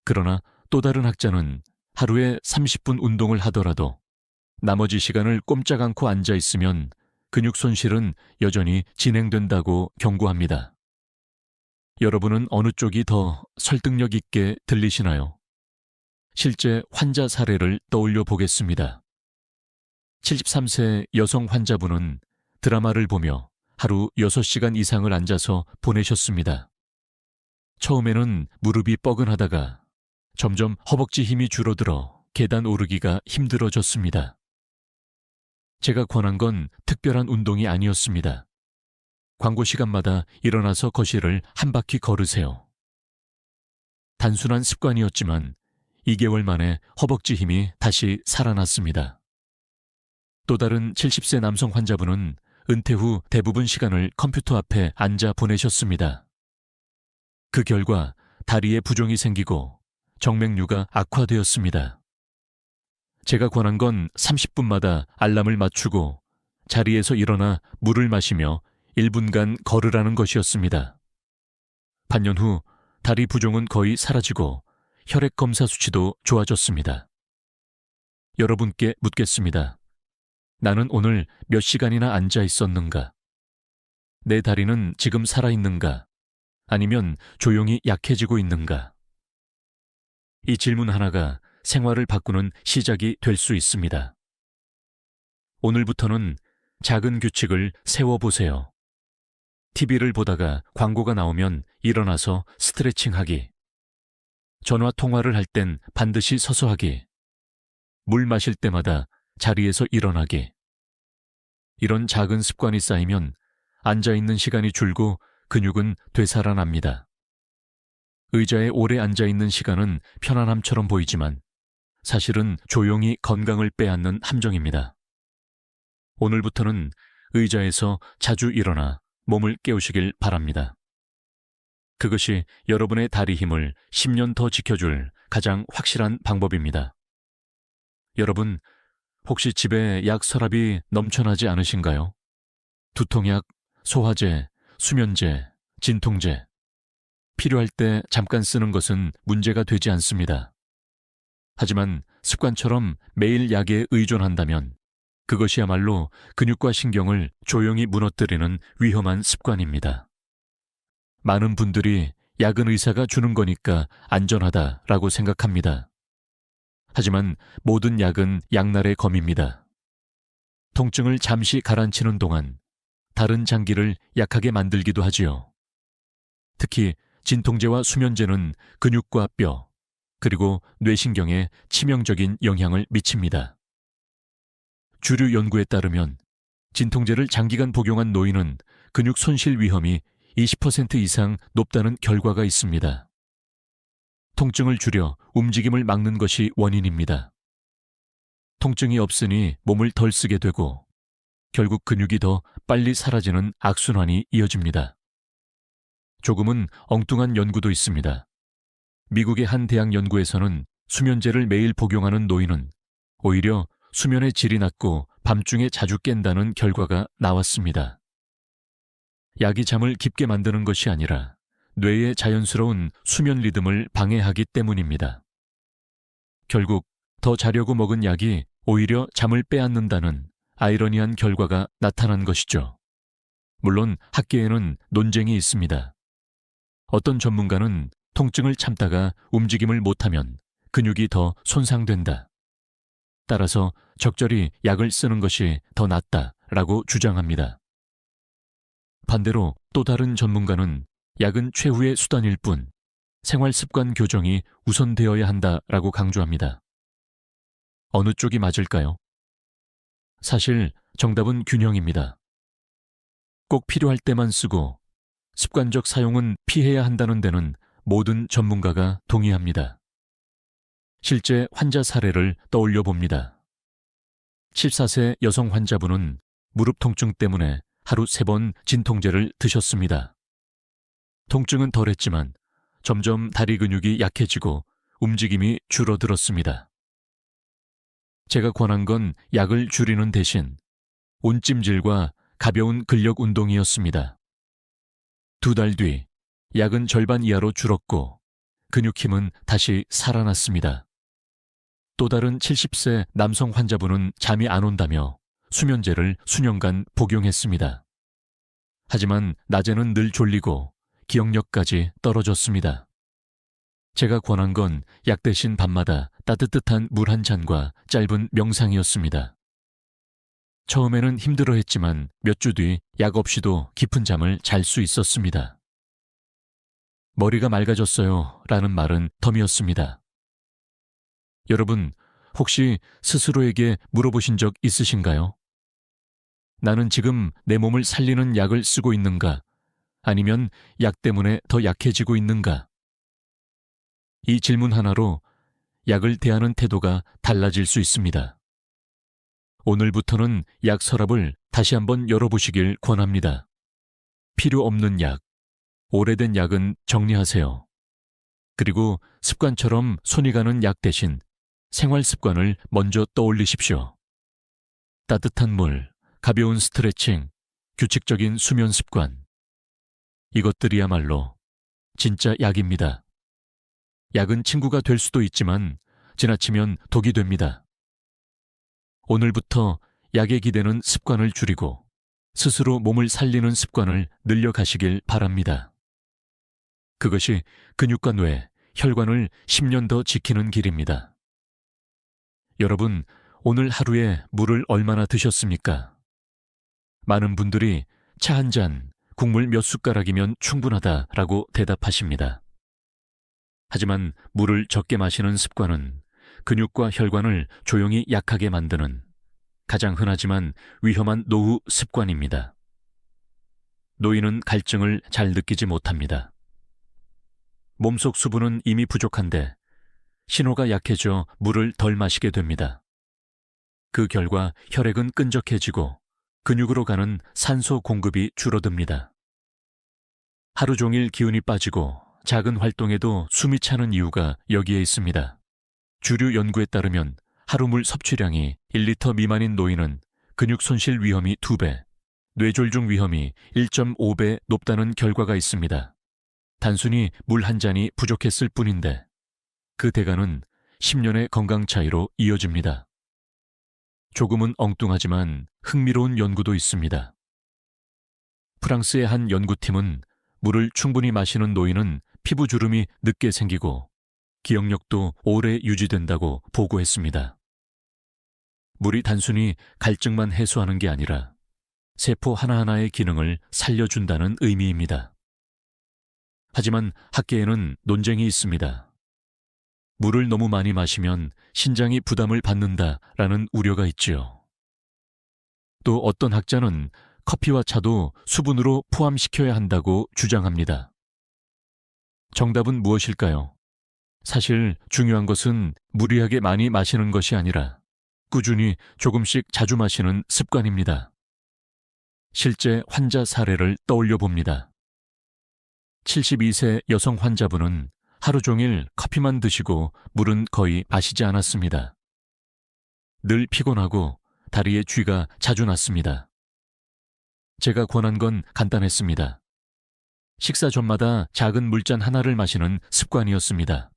그러나 또 다른 학자는 하루에 30분 운동을 하더라도 나머지 시간을 꼼짝 않고 앉아있으면 근육 손실은 여전히 진행된다고 경고합니다. 여러분은 어느 쪽이 더 설득력 있게 들리시나요? 실제 환자 사례를 떠올려 보겠습니다. 73세 여성 환자분은 드라마를 보며 하루 6시간 이상을 앉아서 보내셨습니다. 처음에는 무릎이 뻐근하다가 점점 허벅지 힘이 줄어들어 계단 오르기가 힘들어졌습니다. 제가 권한 건 특별한 운동이 아니었습니다. 광고 시간마다 일어나서 거실을 한 바퀴 걸으세요. 단순한 습관이었지만 2개월 만에 허벅지 힘이 다시 살아났습니다. 또 다른 70세 남성 환자분은 은퇴 후 대부분 시간을 컴퓨터 앞에 앉아 보내셨습니다. 그 결과 다리에 부종이 생기고 정맥류가 악화되었습니다. 제가 권한 건 30분마다 알람을 맞추고 자리에서 일어나 물을 마시며 1분간 걸으라는 것이었습니다. 반년 후 다리 부종은 거의 사라지고 혈액 검사 수치도 좋아졌습니다. 여러분께 묻겠습니다. 나는 오늘 몇 시간이나 앉아 있었는가? 내 다리는 지금 살아있는가? 아니면 조용히 약해지고 있는가? 이 질문 하나가 생활을 바꾸는 시작이 될 수 있습니다. 오늘부터는 작은 규칙을 세워보세요. TV를 보다가 광고가 나오면 일어나서 스트레칭하기. 전화 통화를 할 땐 반드시 서서 하기. 물 마실 때마다 자리에서 일어나기. 이런 작은 습관이 쌓이면 앉아있는 시간이 줄고 근육은 되살아납니다. 의자에 오래 앉아 있는 시간은 편안함처럼 보이지만 사실은 조용히 건강을 빼앗는 함정입니다. 오늘부터는 의자에서 자주 일어나 몸을 깨우시길 바랍니다. 그것이 여러분의 다리 힘을 10년 더 지켜줄 가장 확실한 방법입니다. 여러분, 혹시 집에 약 서랍이 넘쳐나지 않으신가요? 두통약, 소화제, 수면제, 진통제. 필요할 때 잠깐 쓰는 것은 문제가 되지 않습니다. 하지만 습관처럼 매일 약에 의존한다면 그것이야말로 근육과 신경을 조용히 무너뜨리는 위험한 습관입니다. 많은 분들이 약은 의사가 주는 거니까 안전하다라고 생각합니다. 하지만 모든 약은 양날의 검입니다. 통증을 잠시 가라앉히는 동안 다른 장기를 약하게 만들기도 하지요. 특히 진통제와 수면제는 근육과 뼈, 그리고 뇌신경에 치명적인 영향을 미칩니다. 주류 연구에 따르면 진통제를 장기간 복용한 노인은 근육 손실 위험이 20% 이상 높다는 결과가 있습니다. 통증을 줄여 움직임을 막는 것이 원인입니다. 통증이 없으니 몸을 덜 쓰게 되고 결국 근육이 더 빨리 사라지는 악순환이 이어집니다. 조금은 엉뚱한 연구도 있습니다. 미국의 한 대학 연구에서는 수면제를 매일 복용하는 노인은 오히려 수면의 질이 낮고 밤중에 자주 깬다는 결과가 나왔습니다. 약이 잠을 깊게 만드는 것이 아니라 뇌의 자연스러운 수면 리듬을 방해하기 때문입니다. 결국 더 자려고 먹은 약이 오히려 잠을 빼앗는다는 아이러니한 결과가 나타난 것이죠. 물론 학계에는 논쟁이 있습니다. 어떤 전문가는 통증을 참다가 움직임을 못하면 근육이 더 손상된다. 따라서 적절히 약을 쓰는 것이 더 낫다라고 주장합니다. 반대로 또 다른 전문가는 약은 최후의 수단일 뿐 생활 습관 교정이 우선되어야 한다라고 강조합니다. 어느 쪽이 맞을까요? 사실 정답은 균형입니다. 꼭 필요할 때만 쓰고 습관적 사용은 피해야 한다는 데는 모든 전문가가 동의합니다. 실제 환자 사례를 떠올려 봅니다. 74세 여성 환자분은 무릎 통증 때문에 하루 3번 진통제를 드셨습니다. 통증은 덜했지만 점점 다리 근육이 약해지고 움직임이 줄어들었습니다. 제가 권한 건 약을 줄이는 대신 온찜질과 가벼운 근력 운동이었습니다. 2달 뒤 약은 절반 이하로 줄었고 근육 힘은 다시 살아났습니다. 또 다른 70세 남성 환자분은 잠이 안 온다며 수면제를 수년간 복용했습니다. 하지만 낮에는 늘 졸리고 기억력까지 떨어졌습니다. 제가 권한 건 약 대신 밤마다 따뜻한 물 한 잔과 짧은 명상이었습니다. 처음에는 힘들어했지만 몇 주 뒤 약 없이도 깊은 잠을 잘 수 있었습니다. 머리가 맑아졌어요 라는 말은 덤이었습니다. 여러분, 혹시 스스로에게 물어보신 적 있으신가요? 나는 지금 내 몸을 살리는 약을 쓰고 있는가? 아니면 약 때문에 더 약해지고 있는가? 이 질문 하나로 약을 대하는 태도가 달라질 수 있습니다. 오늘부터는 약 서랍을 다시 한번 열어보시길 권합니다. 필요 없는 약, 오래된 약은 정리하세요. 그리고 습관처럼 손이 가는 약 대신 생활 습관을 먼저 떠올리십시오. 따뜻한 물, 가벼운 스트레칭, 규칙적인 수면 습관. 이것들이야말로 진짜 약입니다. 약은 친구가 될 수도 있지만 지나치면 독이 됩니다. 오늘부터 약에 기대는 습관을 줄이고 스스로 몸을 살리는 습관을 늘려가시길 바랍니다. 그것이 근육과 뇌, 혈관을 10년 더 지키는 길입니다. 여러분, 오늘 하루에 물을 얼마나 드셨습니까? 많은 분들이 차 한 잔, 국물 몇 숟가락이면 충분하다라고 대답하십니다. 하지만 물을 적게 마시는 습관은 근육과 혈관을 조용히 약하게 만드는 가장 흔하지만 위험한 노후 습관입니다. 노인은 갈증을 잘 느끼지 못합니다. 몸속 수분은 이미 부족한데 신호가 약해져 물을 덜 마시게 됩니다. 그 결과 혈액은 끈적해지고 근육으로 가는 산소 공급이 줄어듭니다. 하루 종일 기운이 빠지고 작은 활동에도 숨이 차는 이유가 여기에 있습니다. 주류 연구에 따르면 하루 물 섭취량이 1리터 미만인 노인은 근육 손실 위험이 2배, 뇌졸중 위험이 1.5배 높다는 결과가 있습니다. 단순히 물 한 잔이 부족했을 뿐인데 그 대가는 10년의 건강 차이로 이어집니다. 조금은 엉뚱하지만 흥미로운 연구도 있습니다. 프랑스의 한 연구팀은 물을 충분히 마시는 노인은 피부 주름이 늦게 생기고 기억력도 오래 유지된다고 보고했습니다. 물이 단순히 갈증만 해소하는 게 아니라 세포 하나하나의 기능을 살려준다는 의미입니다. 하지만 학계에는 논쟁이 있습니다. 물을 너무 많이 마시면 신장이 부담을 받는다라는 우려가 있지요. 또 어떤 학자는 커피와 차도 수분으로 포함시켜야 한다고 주장합니다. 정답은 무엇일까요? 사실 중요한 것은 무리하게 많이 마시는 것이 아니라 꾸준히 조금씩 자주 마시는 습관입니다. 실제 환자 사례를 떠올려 봅니다. 72세 여성 환자분은 하루 종일 커피만 드시고 물은 거의 마시지 않았습니다. 늘 피곤하고 다리에 쥐가 자주 났습니다. 제가 권한 건 간단했습니다. 식사 전마다 작은 물잔 하나를 마시는 습관이었습니다.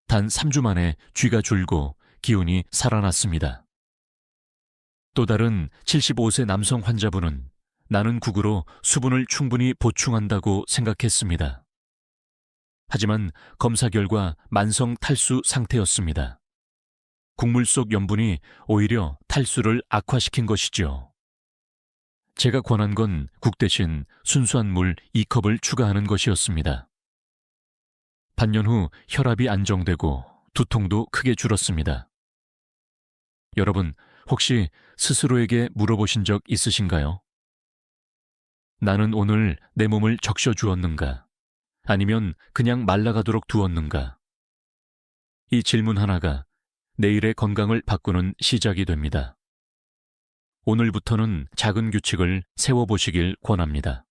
단 3주 만에 쥐가 줄고 기운이 살아났습니다. 또 다른 75세 남성 환자분은 나는 국으로 수분을 충분히 보충한다고 생각했습니다. 하지만 검사 결과 만성 탈수 상태였습니다. 국물 속 염분이 오히려 탈수를 악화시킨 것이죠. 제가 권한 건 국 대신 순수한 물 2컵을 추가하는 것이었습니다. 반년 후 혈압이 안정되고 두통도 크게 줄었습니다. 여러분, 혹시 스스로에게 물어보신 적 있으신가요? 나는 오늘 내 몸을 적셔 주었는가? 아니면 그냥 말라가도록 두었는가? 이 질문 하나가 내일의 건강을 바꾸는 시작이 됩니다. 오늘부터는 작은 규칙을 세워보시길 권합니다.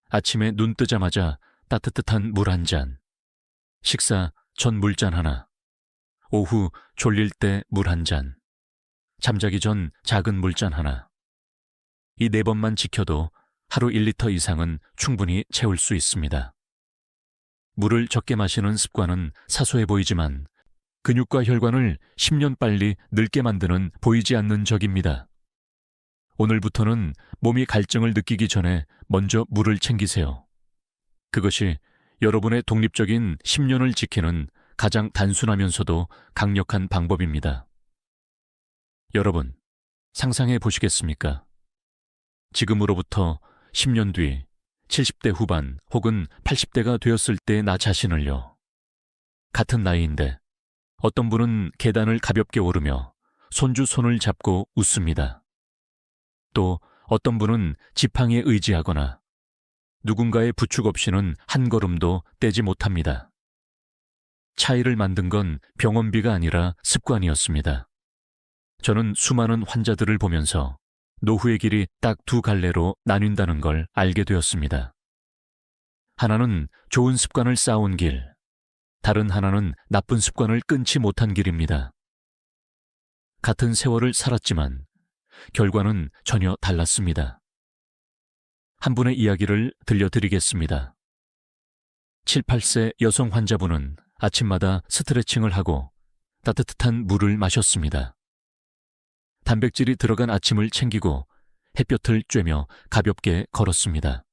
아침에 눈 뜨자마자 따뜻한 물 한 잔, 식사 전 물잔 하나, 오후 졸릴 때 물 한 잔, 잠자기 전 작은 물잔 하나. 이 4번만 지켜도 하루 1리터 이상은 충분히 채울 수 있습니다. 물을 적게 마시는 습관은 사소해 보이지만 근육과 혈관을 10년 빨리 늙게 만드는 보이지 않는 적입니다. 오늘부터는 몸이 갈증을 느끼기 전에 먼저 물을 챙기세요. 그것이 여러분의 독립적인 10년을 지키는 가장 단순하면서도 강력한 방법입니다. 여러분, 상상해 보시겠습니까? 지금으로부터 10년 뒤 70대 후반 혹은 80대가 되었을 때 나 자신을요. 같은 나이인데 어떤 분은 계단을 가볍게 오르며 손주 손을 잡고 웃습니다. 또 어떤 분은 지팡이에 의지하거나 누군가의 부축 없이는 한 걸음도 떼지 못합니다. 차이를 만든 건 병원비가 아니라 습관이었습니다. 저는 수많은 환자들을 보면서 노후의 길이 딱 2갈래로 나뉜다는 걸 알게 되었습니다. 하나는 좋은 습관을 쌓아온 길, 다른 하나는 나쁜 습관을 끊지 못한 길입니다. 같은 세월을 살았지만 결과는 전혀 달랐습니다. 한 분의 이야기를 들려드리겠습니다. 7, 8세 여성 환자분은 아침마다 스트레칭을 하고 따뜻한 물을 마셨습니다. 단백질이 들어간 아침을 챙기고 햇볕을 쬐며 가볍게 걸었습니다.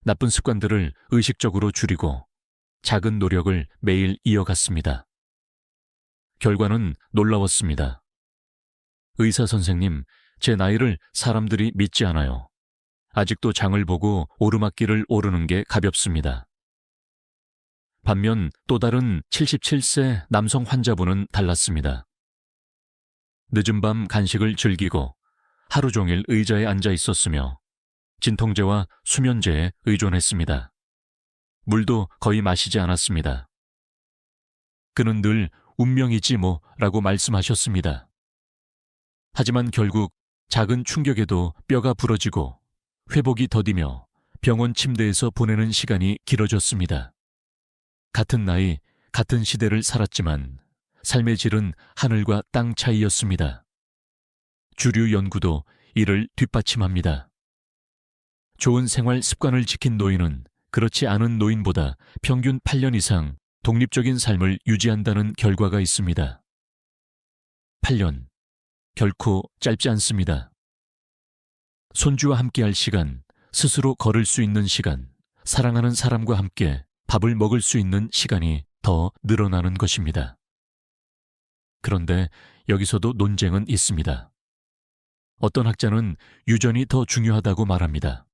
나쁜 습관들을 의식적으로 줄이고 작은 노력을 매일 이어갔습니다. 결과는 놀라웠습니다. 의사 선생님, 제 나이를 사람들이 믿지 않아요. 아직도 장을 보고 오르막길을 오르는 게 가볍습니다. 반면 또 다른 77세 남성 환자분은 달랐습니다. 늦은 밤 간식을 즐기고 하루 종일 의자에 앉아 있었으며 진통제와 수면제에 의존했습니다. 물도 거의 마시지 않았습니다. 그는 늘 운명이지 뭐라고 말씀하셨습니다. 하지만 결국 작은 충격에도 뼈가 부러지고 회복이 더디며 병원 침대에서 보내는 시간이 길어졌습니다. 같은 나이, 같은 시대를 살았지만 삶의 질은 하늘과 땅 차이였습니다. 주류 연구도 이를 뒷받침합니다. 좋은 생활 습관을 지킨 노인은 그렇지 않은 노인보다 평균 8년 이상 독립적인 삶을 유지한다는 결과가 있습니다. 8년. 결코 짧지 않습니다. 손주와 함께할 시간, 스스로 걸을 수 있는 시간, 사랑하는 사람과 함께 밥을 먹을 수 있는 시간이 더 늘어나는 것입니다. 그런데 여기서도 논쟁은 있습니다. 어떤 학자는 유전이 더 중요하다고 말합니다.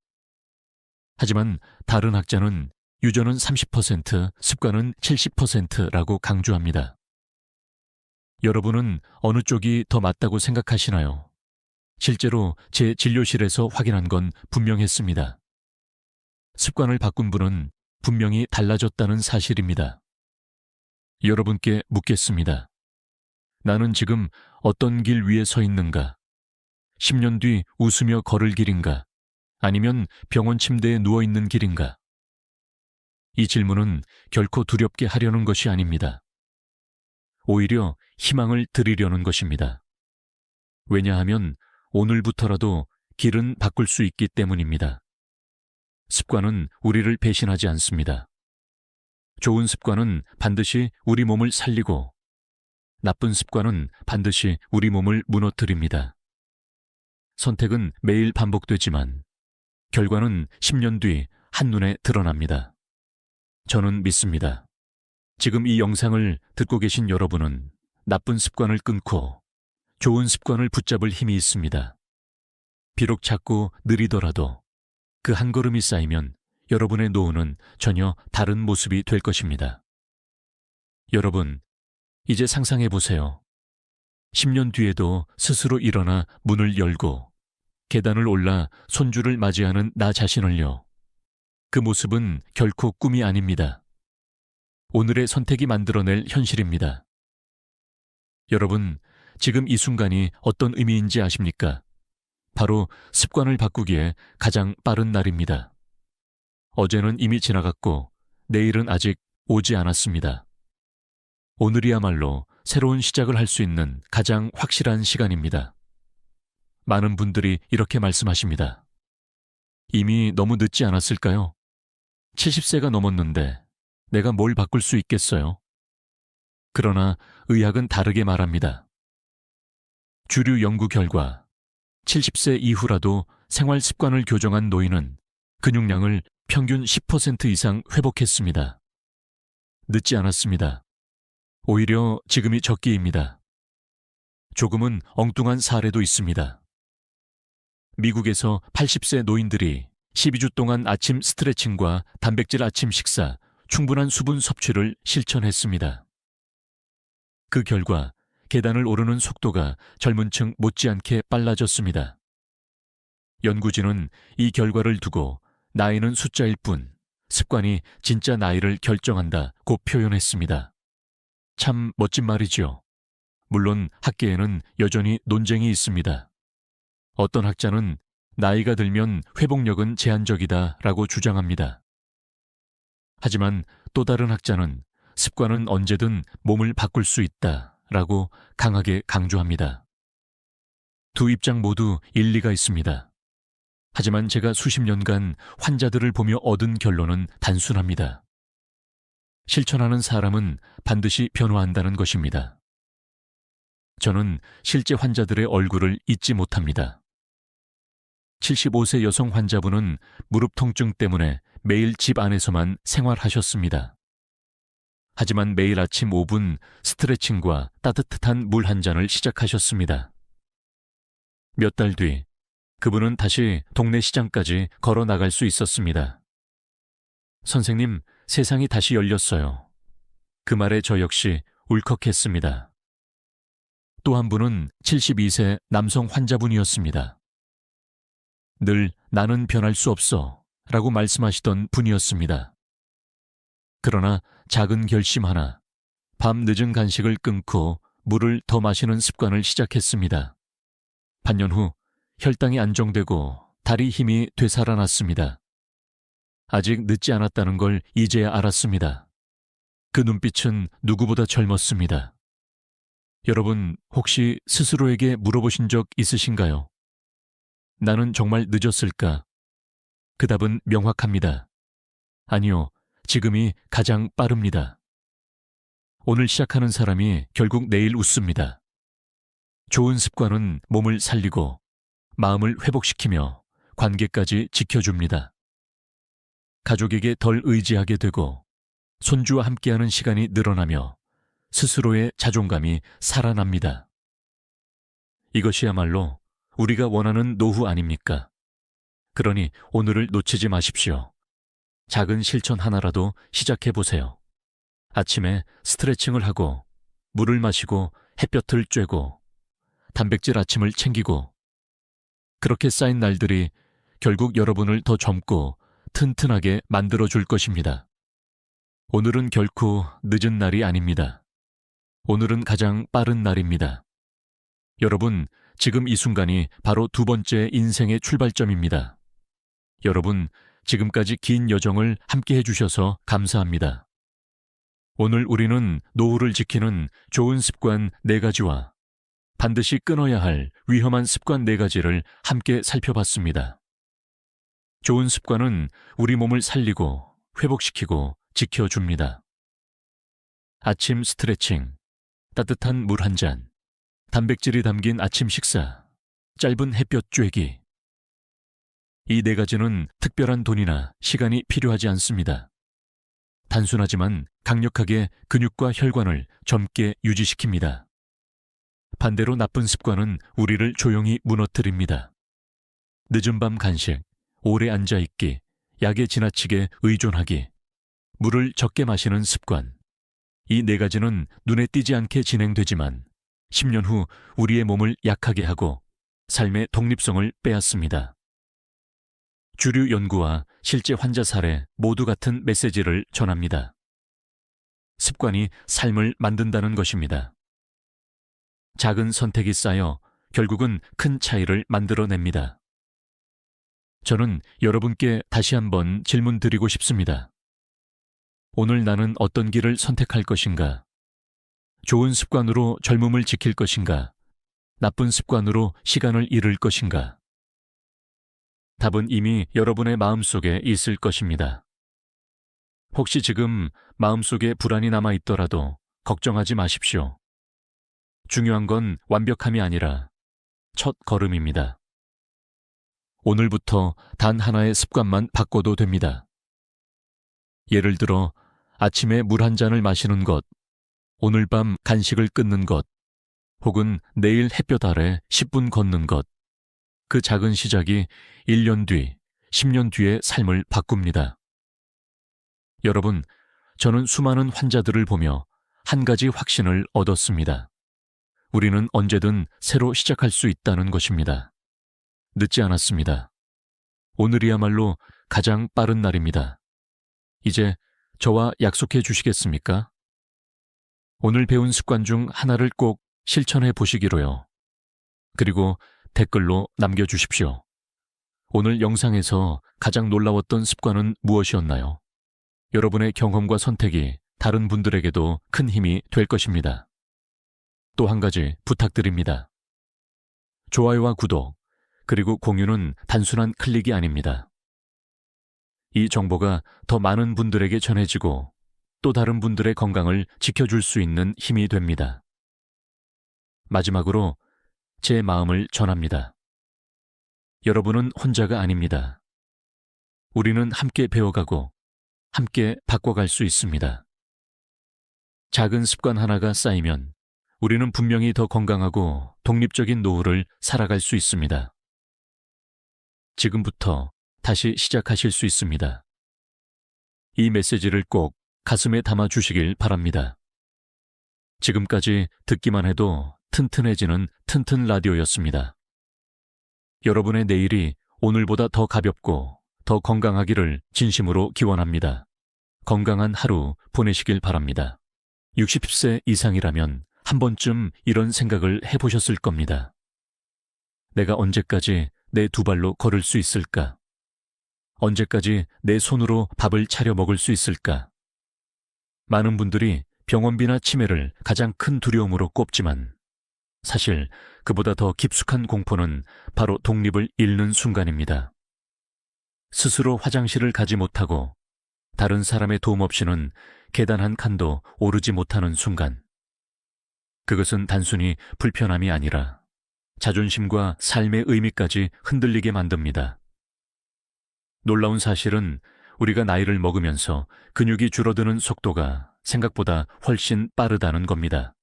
하지만 다른 학자는 유전은 30%, 습관은 70%라고 강조합니다. 여러분은 어느 쪽이 더 맞다고 생각하시나요? 실제로 제 진료실에서 확인한 건 분명했습니다. 습관을 바꾼 분은 분명히 달라졌다는 사실입니다. 여러분께 묻겠습니다. 나는 지금 어떤 길 위에 서 있는가? 10년 뒤 웃으며 걸을 길인가? 아니면 병원 침대에 누워있는 길인가? 이 질문은 결코 두렵게 하려는 것이 아닙니다. 오히려 희망을 드리려는 것입니다. 왜냐하면 오늘부터라도 길은 바꿀 수 있기 때문입니다. 습관은 우리를 배신하지 않습니다. 좋은 습관은 반드시 우리 몸을 살리고 나쁜 습관은 반드시 우리 몸을 무너뜨립니다. 선택은 매일 반복되지만 결과는 10년 뒤 한눈에 드러납니다. 저는 믿습니다. 지금 이 영상을 듣고 계신 여러분은 나쁜 습관을 끊고 좋은 습관을 붙잡을 힘이 있습니다. 비록 작고 느리더라도 그 한 걸음이 쌓이면 여러분의 노후는 전혀 다른 모습이 될 것입니다. 여러분, 이제 상상해 보세요. 10년 뒤에도 스스로 일어나 문을 열고 계단을 올라 손주를 맞이하는 나 자신을요. 그 모습은 결코 꿈이 아닙니다. 오늘의 선택이 만들어낼 현실입니다. 여러분, 지금 이 순간이 어떤 의미인지 아십니까? 바로 습관을 바꾸기에 가장 빠른 날입니다. 어제는 이미 지나갔고 내일은 아직 오지 않았습니다. 오늘이야말로 새로운 시작을 할 수 있는 가장 확실한 시간입니다. 많은 분들이 이렇게 말씀하십니다. 이미 너무 늦지 않았을까요? 70세가 넘었는데 내가 뭘 바꿀 수 있겠어요? 그러나 의학은 다르게 말합니다. 주류 연구 결과 70세 이후라도 생활 습관을 교정한 노인은 근육량을 평균 10% 이상 회복했습니다. 늦지 않았습니다. 오히려 지금이 적기입니다. 조금은 엉뚱한 사례도 있습니다. 미국에서 80세 노인들이 12주 동안 아침 스트레칭과 단백질 아침 식사, 충분한 수분 섭취를 실천했습니다. 그 결과 계단을 오르는 속도가 젊은 층 못지않게 빨라졌습니다. 연구진은 이 결과를 두고 나이는 숫자일 뿐 습관이 진짜 나이를 결정한다고 표현했습니다. 참 멋진 말이죠. 물론 학계에는 여전히 논쟁이 있습니다. 어떤 학자는 나이가 들면 회복력은 제한적이다라고 주장합니다. 하지만 또 다른 학자는 습관은 언제든 몸을 바꿀 수 있다라고 강하게 강조합니다. 두 입장 모두 일리가 있습니다. 하지만 제가 수십 년간 환자들을 보며 얻은 결론은 단순합니다. 실천하는 사람은 반드시 변화한다는 것입니다. 저는 실제 환자들의 얼굴을 잊지 못합니다. 75세 여성 환자분은 무릎 통증 때문에 매일 집 안에서만 생활하셨습니다. 하지만 매일 아침 5분 스트레칭과 따뜻한 물 한 잔을 시작하셨습니다. 몇 달 뒤 그분은 다시 동네 시장까지 걸어 나갈 수 있었습니다. 선생님, 세상이 다시 열렸어요. 그 말에 저 역시 울컥했습니다. 또 한 분은 72세 남성 환자분이었습니다. 늘 나는 변할 수 없어 라고 말씀하시던 분이었습니다. 그러나 작은 결심 하나, 밤 늦은 간식을 끊고 물을 더 마시는 습관을 시작했습니다. 반년 후 혈당이 안정되고 다리 힘이 되살아났습니다. 아직 늦지 않았다는 걸 이제야 알았습니다. 그 눈빛은 누구보다 젊었습니다. 여러분, 혹시 스스로에게 물어보신 적 있으신가요? 나는 정말 늦었을까? 그 답은 명확합니다. 아니요, 지금이 가장 빠릅니다. 오늘 시작하는 사람이 결국 내일 웃습니다. 좋은 습관은 몸을 살리고 마음을 회복시키며 관계까지 지켜줍니다. 가족에게 덜 의지하게 되고 손주와 함께하는 시간이 늘어나며 스스로의 자존감이 살아납니다. 이것이야말로 우리가 원하는 노후 아닙니까? 그러니 오늘을 놓치지 마십시오. 작은 실천 하나라도 시작해 보세요. 아침에 스트레칭을 하고 물을 마시고 햇볕을 쬐고 단백질 아침을 챙기고, 그렇게 쌓인 날들이 결국 여러분을 더 젊고 튼튼하게 만들어줄 것입니다. 오늘은 결코 늦은 날이 아닙니다. 오늘은 가장 빠른 날입니다. 여러분, 지금 이 순간이 바로 두 번째 인생의 출발점입니다. 여러분, 지금까지 긴 여정을 함께 해주셔서 감사합니다. 오늘 우리는 노후를 지키는 좋은 습관 4가지와 반드시 끊어야 할 위험한 습관 4가지를 함께 살펴봤습니다. 좋은 습관은 우리 몸을 살리고 회복시키고 지켜줍니다. 아침 스트레칭, 따뜻한 물 한 잔, 단백질이 담긴 아침 식사, 짧은 햇볕 쬐기. 이 4가지는 특별한 돈이나 시간이 필요하지 않습니다. 단순하지만 강력하게 근육과 혈관을 젊게 유지시킵니다. 반대로 나쁜 습관은 우리를 조용히 무너뜨립니다. 늦은 밤 간식, 오래 앉아있기, 약에 지나치게 의존하기, 물을 적게 마시는 습관. 이 4가지는 눈에 띄지 않게 진행되지만 10년 후 우리의 몸을 약하게 하고 삶의 독립성을 빼앗습니다. 주류 연구와 실제 환자 사례 모두 같은 메시지를 전합니다. 습관이 삶을 만든다는 것입니다. 작은 선택이 쌓여 결국은 큰 차이를 만들어냅니다. 저는 여러분께 다시 한번 질문 드리고 싶습니다. 오늘 나는 어떤 길을 선택할 것인가? 좋은 습관으로 젊음을 지킬 것인가? 나쁜 습관으로 시간을 잃을 것인가? 답은 이미 여러분의 마음속에 있을 것입니다. 혹시 지금 마음속에 불안이 남아 있더라도 걱정하지 마십시오. 중요한 건 완벽함이 아니라 첫 걸음입니다. 오늘부터 단 하나의 습관만 바꿔도 됩니다. 예를 들어 아침에 물 한 잔을 마시는 것, 오늘 밤 간식을 끊는 것, 혹은 내일 햇볕 아래 10분 걷는 것. 그 작은 시작이 1년 뒤, 10년 뒤의 삶을 바꿉니다. 여러분, 저는 수많은 환자들을 보며 한 가지 확신을 얻었습니다. 우리는 언제든 새로 시작할 수 있다는 것입니다. 늦지 않았습니다. 오늘이야말로 가장 빠른 날입니다. 이제 저와 약속해 주시겠습니까? 오늘 배운 습관 중 하나를 꼭 실천해 보시기로요. 그리고 댓글로 남겨주십시오. 오늘 영상에서 가장 놀라웠던 습관은 무엇이었나요? 여러분의 경험과 선택이 다른 분들에게도 큰 힘이 될 것입니다. 또 한 가지 부탁드립니다. 좋아요와 구독, 그리고 공유는 단순한 클릭이 아닙니다. 이 정보가 더 많은 분들에게 전해지고 또 다른 분들의 건강을 지켜줄 수 있는 힘이 됩니다. 마지막으로 제 마음을 전합니다. 여러분은 혼자가 아닙니다. 우리는 함께 배워가고 함께 바꿔갈 수 있습니다. 작은 습관 하나가 쌓이면 우리는 분명히 더 건강하고 독립적인 노후를 살아갈 수 있습니다. 지금부터 다시 시작하실 수 있습니다. 이 메시지를 꼭 가슴에 담아 주시길 바랍니다. 지금까지 듣기만 해도 튼튼해지는 튼튼 라디오였습니다. 여러분의 내일이 오늘보다 더 가볍고 더 건강하기를 진심으로 기원합니다. 건강한 하루 보내시길 바랍니다. 60세 이상이라면 한 번쯤 이런 생각을 해보셨을 겁니다. 내가 언제까지 내 두 발로 걸을 수 있을까? 언제까지 내 손으로 밥을 차려 먹을 수 있을까? 많은 분들이 병원비나 치매를 가장 큰 두려움으로 꼽지만 사실 그보다 더 깊숙한 공포는 바로 독립을 잃는 순간입니다. 스스로 화장실을 가지 못하고 다른 사람의 도움 없이는 계단 한 칸도 오르지 못하는 순간. 그것은 단순히 불편함이 아니라 자존심과 삶의 의미까지 흔들리게 만듭니다. 놀라운 사실은 우리가 나이를 먹으면서 근육이 줄어드는 속도가 생각보다 훨씬 빠르다는 겁니다.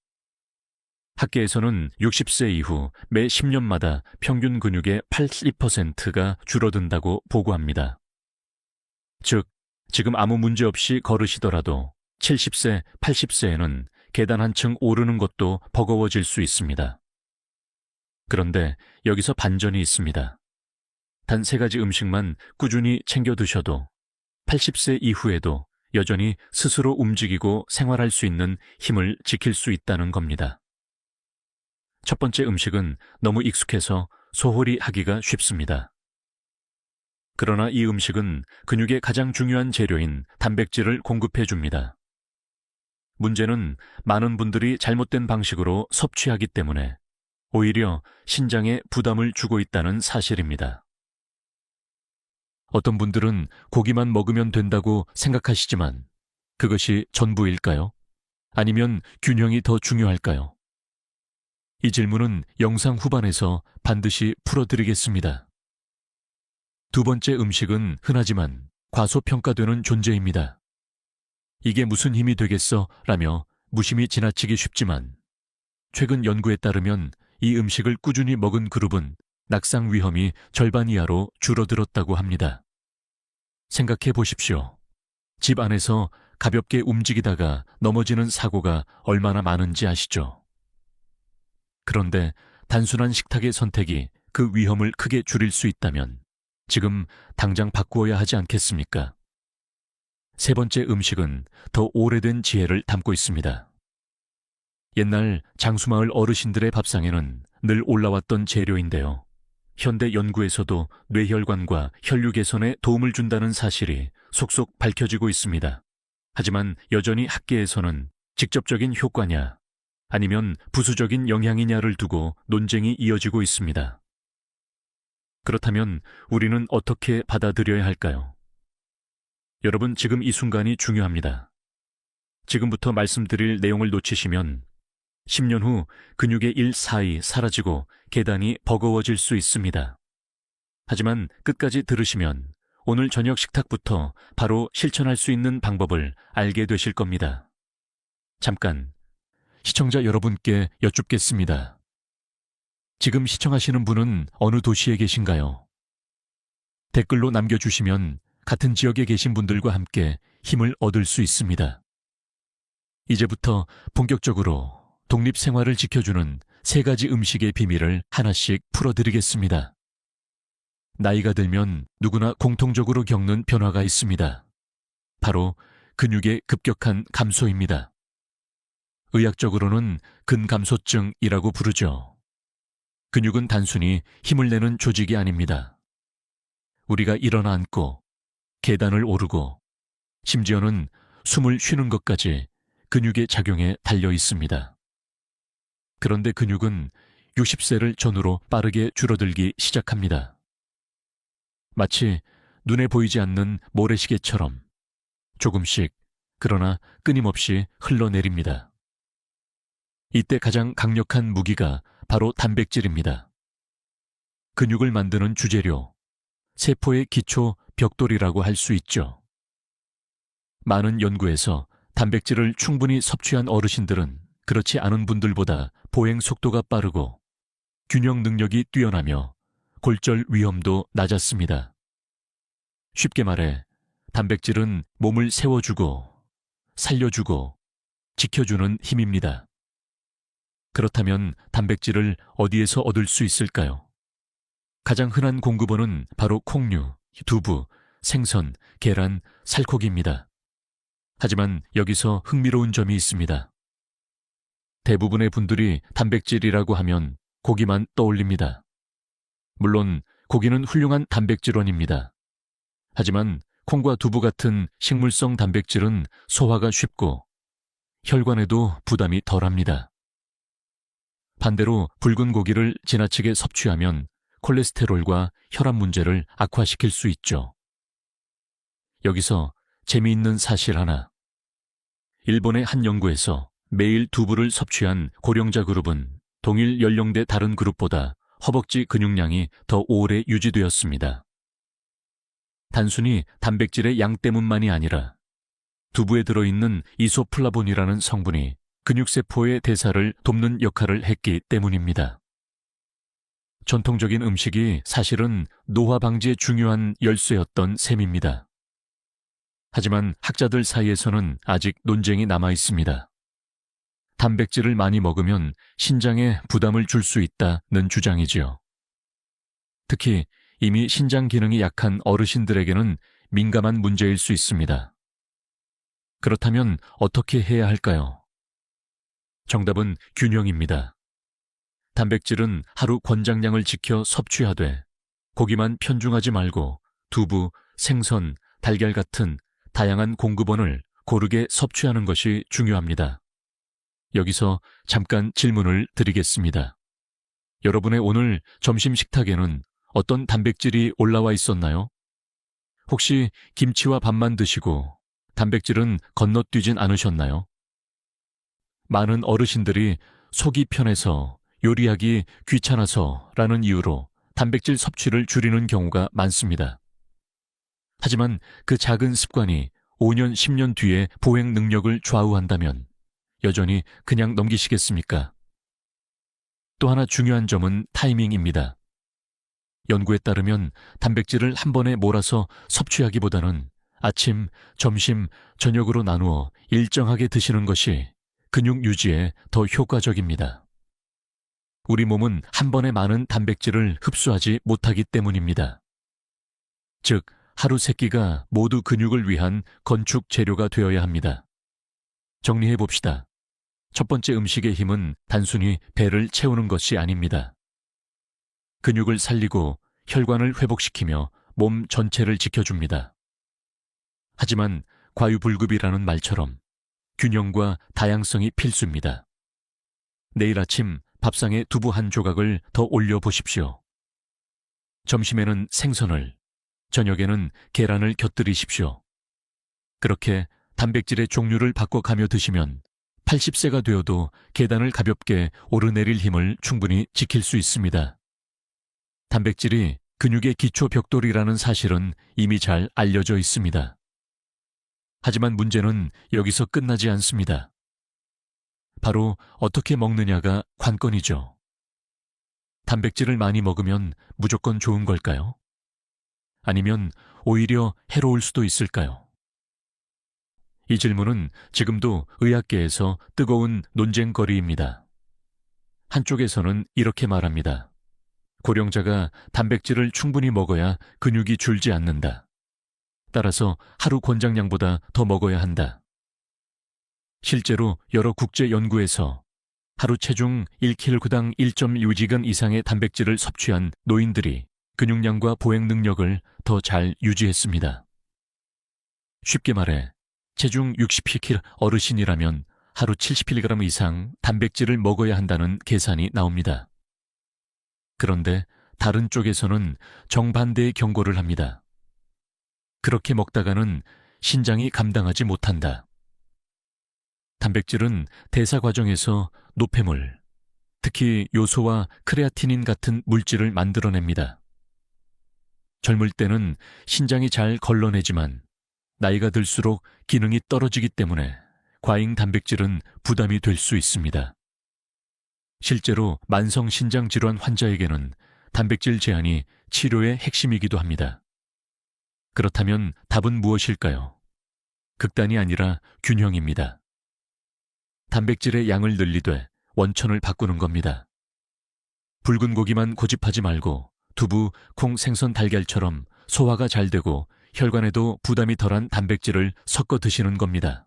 학계에서는 60세 이후 매 10년마다 평균 근육의 80%가 줄어든다고 보고합니다. 즉, 지금 아무 문제 없이 걸으시더라도 70세, 80세에는 계단 한 층 오르는 것도 버거워질 수 있습니다. 그런데 여기서 반전이 있습니다. 단 3가지 음식만 꾸준히 챙겨 드셔도 80세 이후에도 여전히 스스로 움직이고 생활할 수 있는 힘을 지킬 수 있다는 겁니다. 첫 번째 음식은 너무 익숙해서 소홀히 하기가 쉽습니다. 그러나 이 음식은 근육의 가장 중요한 재료인 단백질을 공급해 줍니다. 문제는 많은 분들이 잘못된 방식으로 섭취하기 때문에 오히려 신장에 부담을 주고 있다는 사실입니다. 어떤 분들은 고기만 먹으면 된다고 생각하시지만 그것이 전부일까요? 아니면 균형이 더 중요할까요? 이 질문은 영상 후반에서 반드시 풀어드리겠습니다. 두 번째 음식은 흔하지만 과소평가되는 존재입니다. 이게 무슨 힘이 되겠어? 라며 무심히 지나치기 쉽지만 최근 연구에 따르면 이 음식을 꾸준히 먹은 그룹은 낙상 위험이 절반 이하로 줄어들었다고 합니다. 생각해 보십시오. 집 안에서 가볍게 움직이다가 넘어지는 사고가 얼마나 많은지 아시죠? 그런데 단순한 식탁의 선택이 그 위험을 크게 줄일 수 있다면 지금 당장 바꾸어야 하지 않겠습니까? 세 번째 음식은 더 오래된 지혜를 담고 있습니다. 옛날 장수마을 어르신들의 밥상에는 늘 올라왔던 재료인데요. 현대 연구에서도 뇌혈관과 혈류 개선에 도움을 준다는 사실이 속속 밝혀지고 있습니다. 하지만 여전히 학계에서는 직접적인 효과냐 아니면 부수적인 영향이냐를 두고 논쟁이 이어지고 있습니다. 그렇다면 우리는 어떻게 받아들여야 할까요? 여러분, 지금 이 순간이 중요합니다. 지금부터 말씀드릴 내용을 놓치시면 10년 후 근육의 일사이 사라지고 계단이 버거워질 수 있습니다. 하지만 끝까지 들으시면 오늘 저녁 식탁부터 바로 실천할 수 있는 방법을 알게 되실 겁니다. 잠깐, 시청자 여러분께 여쭙겠습니다. 지금 시청하시는 분은 어느 도시에 계신가요? 댓글로 남겨주시면 같은 지역에 계신 분들과 함께 힘을 얻을 수 있습니다. 이제부터 본격적으로 독립 생활을 지켜주는 3가지 음식의 비밀을 하나씩 풀어드리겠습니다. 나이가 들면 누구나 공통적으로 겪는 변화가 있습니다. 바로 근육의 급격한 감소입니다. 의학적으로는 근감소증이라고 부르죠. 근육은 단순히 힘을 내는 조직이 아닙니다. 우리가 일어나 앉고 계단을 오르고 심지어는 숨을 쉬는 것까지 근육의 작용에 달려 있습니다. 그런데 근육은 60세를 전후로 빠르게 줄어들기 시작합니다. 마치 눈에 보이지 않는 모래시계처럼 조금씩 그러나 끊임없이 흘러내립니다. 이때 가장 강력한 무기가 바로 단백질입니다. 근육을 만드는 주재료, 세포의 기초 벽돌이라고 할 수 있죠. 많은 연구에서 단백질을 충분히 섭취한 어르신들은 그렇지 않은 분들보다 보행 속도가 빠르고 균형 능력이 뛰어나며 골절 위험도 낮았습니다. 쉽게 말해 단백질은 몸을 세워주고 살려주고 지켜주는 힘입니다. 그렇다면 단백질을 어디에서 얻을 수 있을까요? 가장 흔한 공급원은 바로 콩류, 두부, 생선, 계란, 살코기입니다. 하지만 여기서 흥미로운 점이 있습니다. 대부분의 분들이 단백질이라고 하면 고기만 떠올립니다. 물론 고기는 훌륭한 단백질원입니다. 하지만 콩과 두부 같은 식물성 단백질은 소화가 쉽고 혈관에도 부담이 덜합니다. 반대로 붉은 고기를 지나치게 섭취하면 콜레스테롤과 혈압 문제를 악화시킬 수 있죠. 여기서 재미있는 사실 하나. 일본의 한 연구에서 매일 두부를 섭취한 고령자 그룹은 동일 연령대 다른 그룹보다 허벅지 근육량이 더 오래 유지되었습니다. 단순히 단백질의 양 때문만이 아니라 두부에 들어있는 이소플라본이라는 성분이 근육세포의 대사를 돕는 역할을 했기 때문입니다. 전통적인 음식이 사실은 노화 방지에 중요한 열쇠였던 셈입니다. 하지만 학자들 사이에서는 아직 논쟁이 남아 있습니다. 단백질을 많이 먹으면 신장에 부담을 줄 수 있다는 주장이지요. 특히 이미 신장 기능이 약한 어르신들에게는 민감한 문제일 수 있습니다. 그렇다면 어떻게 해야 할까요? 정답은 균형입니다. 단백질은 하루 권장량을 지켜 섭취하되 고기만 편중하지 말고 두부, 생선, 달걀 같은 다양한 공급원을 고르게 섭취하는 것이 중요합니다. 여기서 잠깐 질문을 드리겠습니다. 여러분의 오늘 점심 식탁에는 어떤 단백질이 올라와 있었나요? 혹시 김치와 밥만 드시고 단백질은 건너뛰진 않으셨나요? 많은 어르신들이 속이 편해서 요리하기 귀찮아서라는 이유로 단백질 섭취를 줄이는 경우가 많습니다. 하지만 그 작은 습관이 5년, 10년 뒤에 보행 능력을 좌우한다면 여전히 그냥 넘기시겠습니까? 또 하나 중요한 점은 타이밍입니다. 연구에 따르면 단백질을 한 번에 몰아서 섭취하기보다는 아침, 점심, 저녁으로 나누어 일정하게 드시는 것이 근육 유지에 더 효과적입니다. 우리 몸은 한 번에 많은 단백질을 흡수하지 못하기 때문입니다. 즉, 하루 세 끼가 모두 근육을 위한 건축 재료가 되어야 합니다. 정리해 봅시다. 첫 번째 음식의 힘은 단순히 배를 채우는 것이 아닙니다. 근육을 살리고 혈관을 회복시키며 몸 전체를 지켜줍니다. 하지만 과유불급이라는 말처럼 균형과 다양성이 필수입니다. 내일 아침 밥상에 두부 한 조각을 더 올려보십시오. 점심에는 생선을, 저녁에는 계란을 곁들이십시오. 그렇게 단백질의 종류를 바꿔가며 드시면 80세가 되어도 계단을 가볍게 오르내릴 힘을 충분히 지킬 수 있습니다. 단백질이 근육의 기초 벽돌이라는 사실은 이미 잘 알려져 있습니다. 하지만 문제는 여기서 끝나지 않습니다. 바로 어떻게 먹느냐가 관건이죠. 단백질을 많이 먹으면 무조건 좋은 걸까요? 아니면 오히려 해로울 수도 있을까요? 이 질문은 지금도 의학계에서 뜨거운 논쟁거리입니다. 한쪽에서는 이렇게 말합니다. 고령자가 단백질을 충분히 먹어야 근육이 줄지 않는다. 따라서 하루 권장량보다 더 먹어야 한다. 실제로 여러 국제 연구에서 하루 체중 1kg당 1.6g 이상의 단백질을 섭취한 노인들이 근육량과 보행 능력을 더 잘 유지했습니다. 쉽게 말해 체중 60kg 어르신이라면 하루 70kg 이상 단백질을 먹어야 한다는 계산이 나옵니다. 그런데 다른 쪽에서는 정반대의 경고를 합니다. 그렇게 먹다가는 신장이 감당하지 못한다. 단백질은 대사 과정에서 노폐물, 특히 요소와 크레아티닌 같은 물질을 만들어냅니다. 젊을 때는 신장이 잘 걸러내지만 나이가 들수록 기능이 떨어지기 때문에 과잉 단백질은 부담이 될 수 있습니다. 실제로 만성 신장 질환 환자에게는 단백질 제한이 치료의 핵심이기도 합니다. 그렇다면 답은 무엇일까요? 극단이 아니라 균형입니다. 단백질의 양을 늘리되 원천을 바꾸는 겁니다. 붉은 고기만 고집하지 말고 두부, 콩, 생선, 달걀처럼 소화가 잘 되고 혈관에도 부담이 덜한 단백질을 섞어 드시는 겁니다.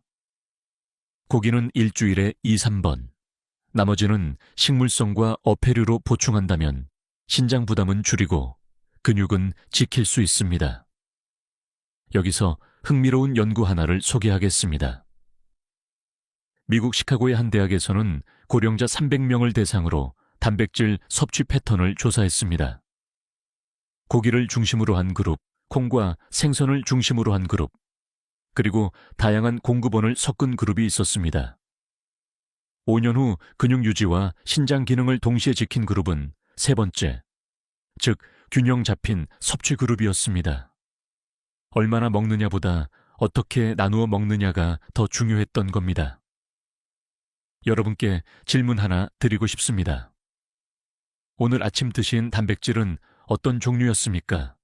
고기는 일주일에 2, 3번, 나머지는 식물성과 어패류로 보충한다면 신장 부담은 줄이고 근육은 지킬 수 있습니다. 여기서 흥미로운 연구 하나를 소개하겠습니다. 미국 시카고의 한 대학에서는 고령자 300명을 대상으로 단백질 섭취 패턴을 조사했습니다. 고기를 중심으로 한 그룹, 콩과 생선을 중심으로 한 그룹, 그리고 다양한 공급원을 섞은 그룹이 있었습니다. 5년 후 근육 유지와 신장 기능을 동시에 지킨 그룹은 세 번째, 즉 균형 잡힌 섭취 그룹이었습니다. 얼마나 먹느냐보다 어떻게 나누어 먹느냐가 더 중요했던 겁니다. 여러분께 질문 하나 드리고 싶습니다. 오늘 아침 드신 단백질은 어떤 종류였습니까?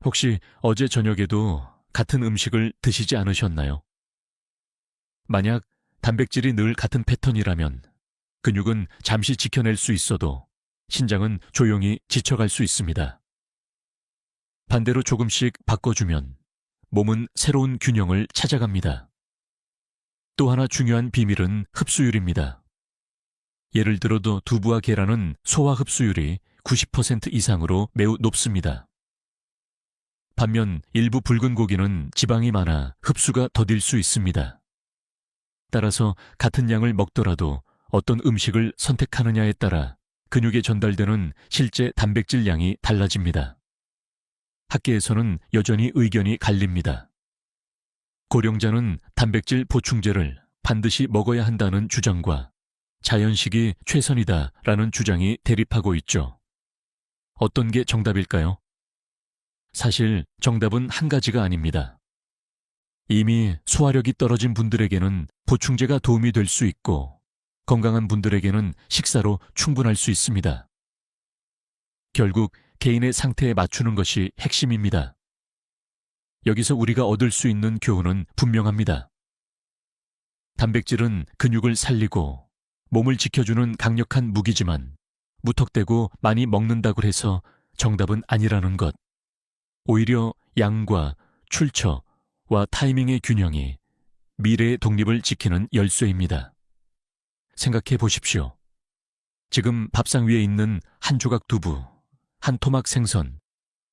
혹시 어제 저녁에도 같은 음식을 드시지 않으셨나요? 만약 단백질이 늘 같은 패턴이라면 근육은 잠시 지켜낼 수 있어도 신장은 조용히 지쳐갈 수 있습니다. 반대로 조금씩 바꿔주면 몸은 새로운 균형을 찾아갑니다. 또 하나 중요한 비밀은 흡수율입니다. 예를 들어도 두부와 계란은 소화 흡수율이 90% 이상으로 매우 높습니다. 반면 일부 붉은 고기는 지방이 많아 흡수가 더딜 수 있습니다. 따라서 같은 양을 먹더라도 어떤 음식을 선택하느냐에 따라 근육에 전달되는 실제 단백질 양이 달라집니다. 학계에서는 여전히 의견이 갈립니다. 고령자는 단백질 보충제를 반드시 먹어야 한다는 주장과 자연식이 최선이다라는 주장이 대립하고 있죠. 어떤 게 정답일까요? 사실 정답은 한 가지가 아닙니다. 이미 소화력이 떨어진 분들에게는 보충제가 도움이 될 수 있고 건강한 분들에게는 식사로 충분할 수 있습니다. 결국 개인의 상태에 맞추는 것이 핵심입니다. 여기서 우리가 얻을 수 있는 교훈은 분명합니다. 단백질은 근육을 살리고 몸을 지켜주는 강력한 무기지만 무턱대고 많이 먹는다고 해서 정답은 아니라는 것. 오히려 양과 출처와 타이밍의 균형이 미래의 독립을 지키는 열쇠입니다. 생각해 보십시오. 지금 밥상 위에 있는 한 조각 두부, 한 토막 생선,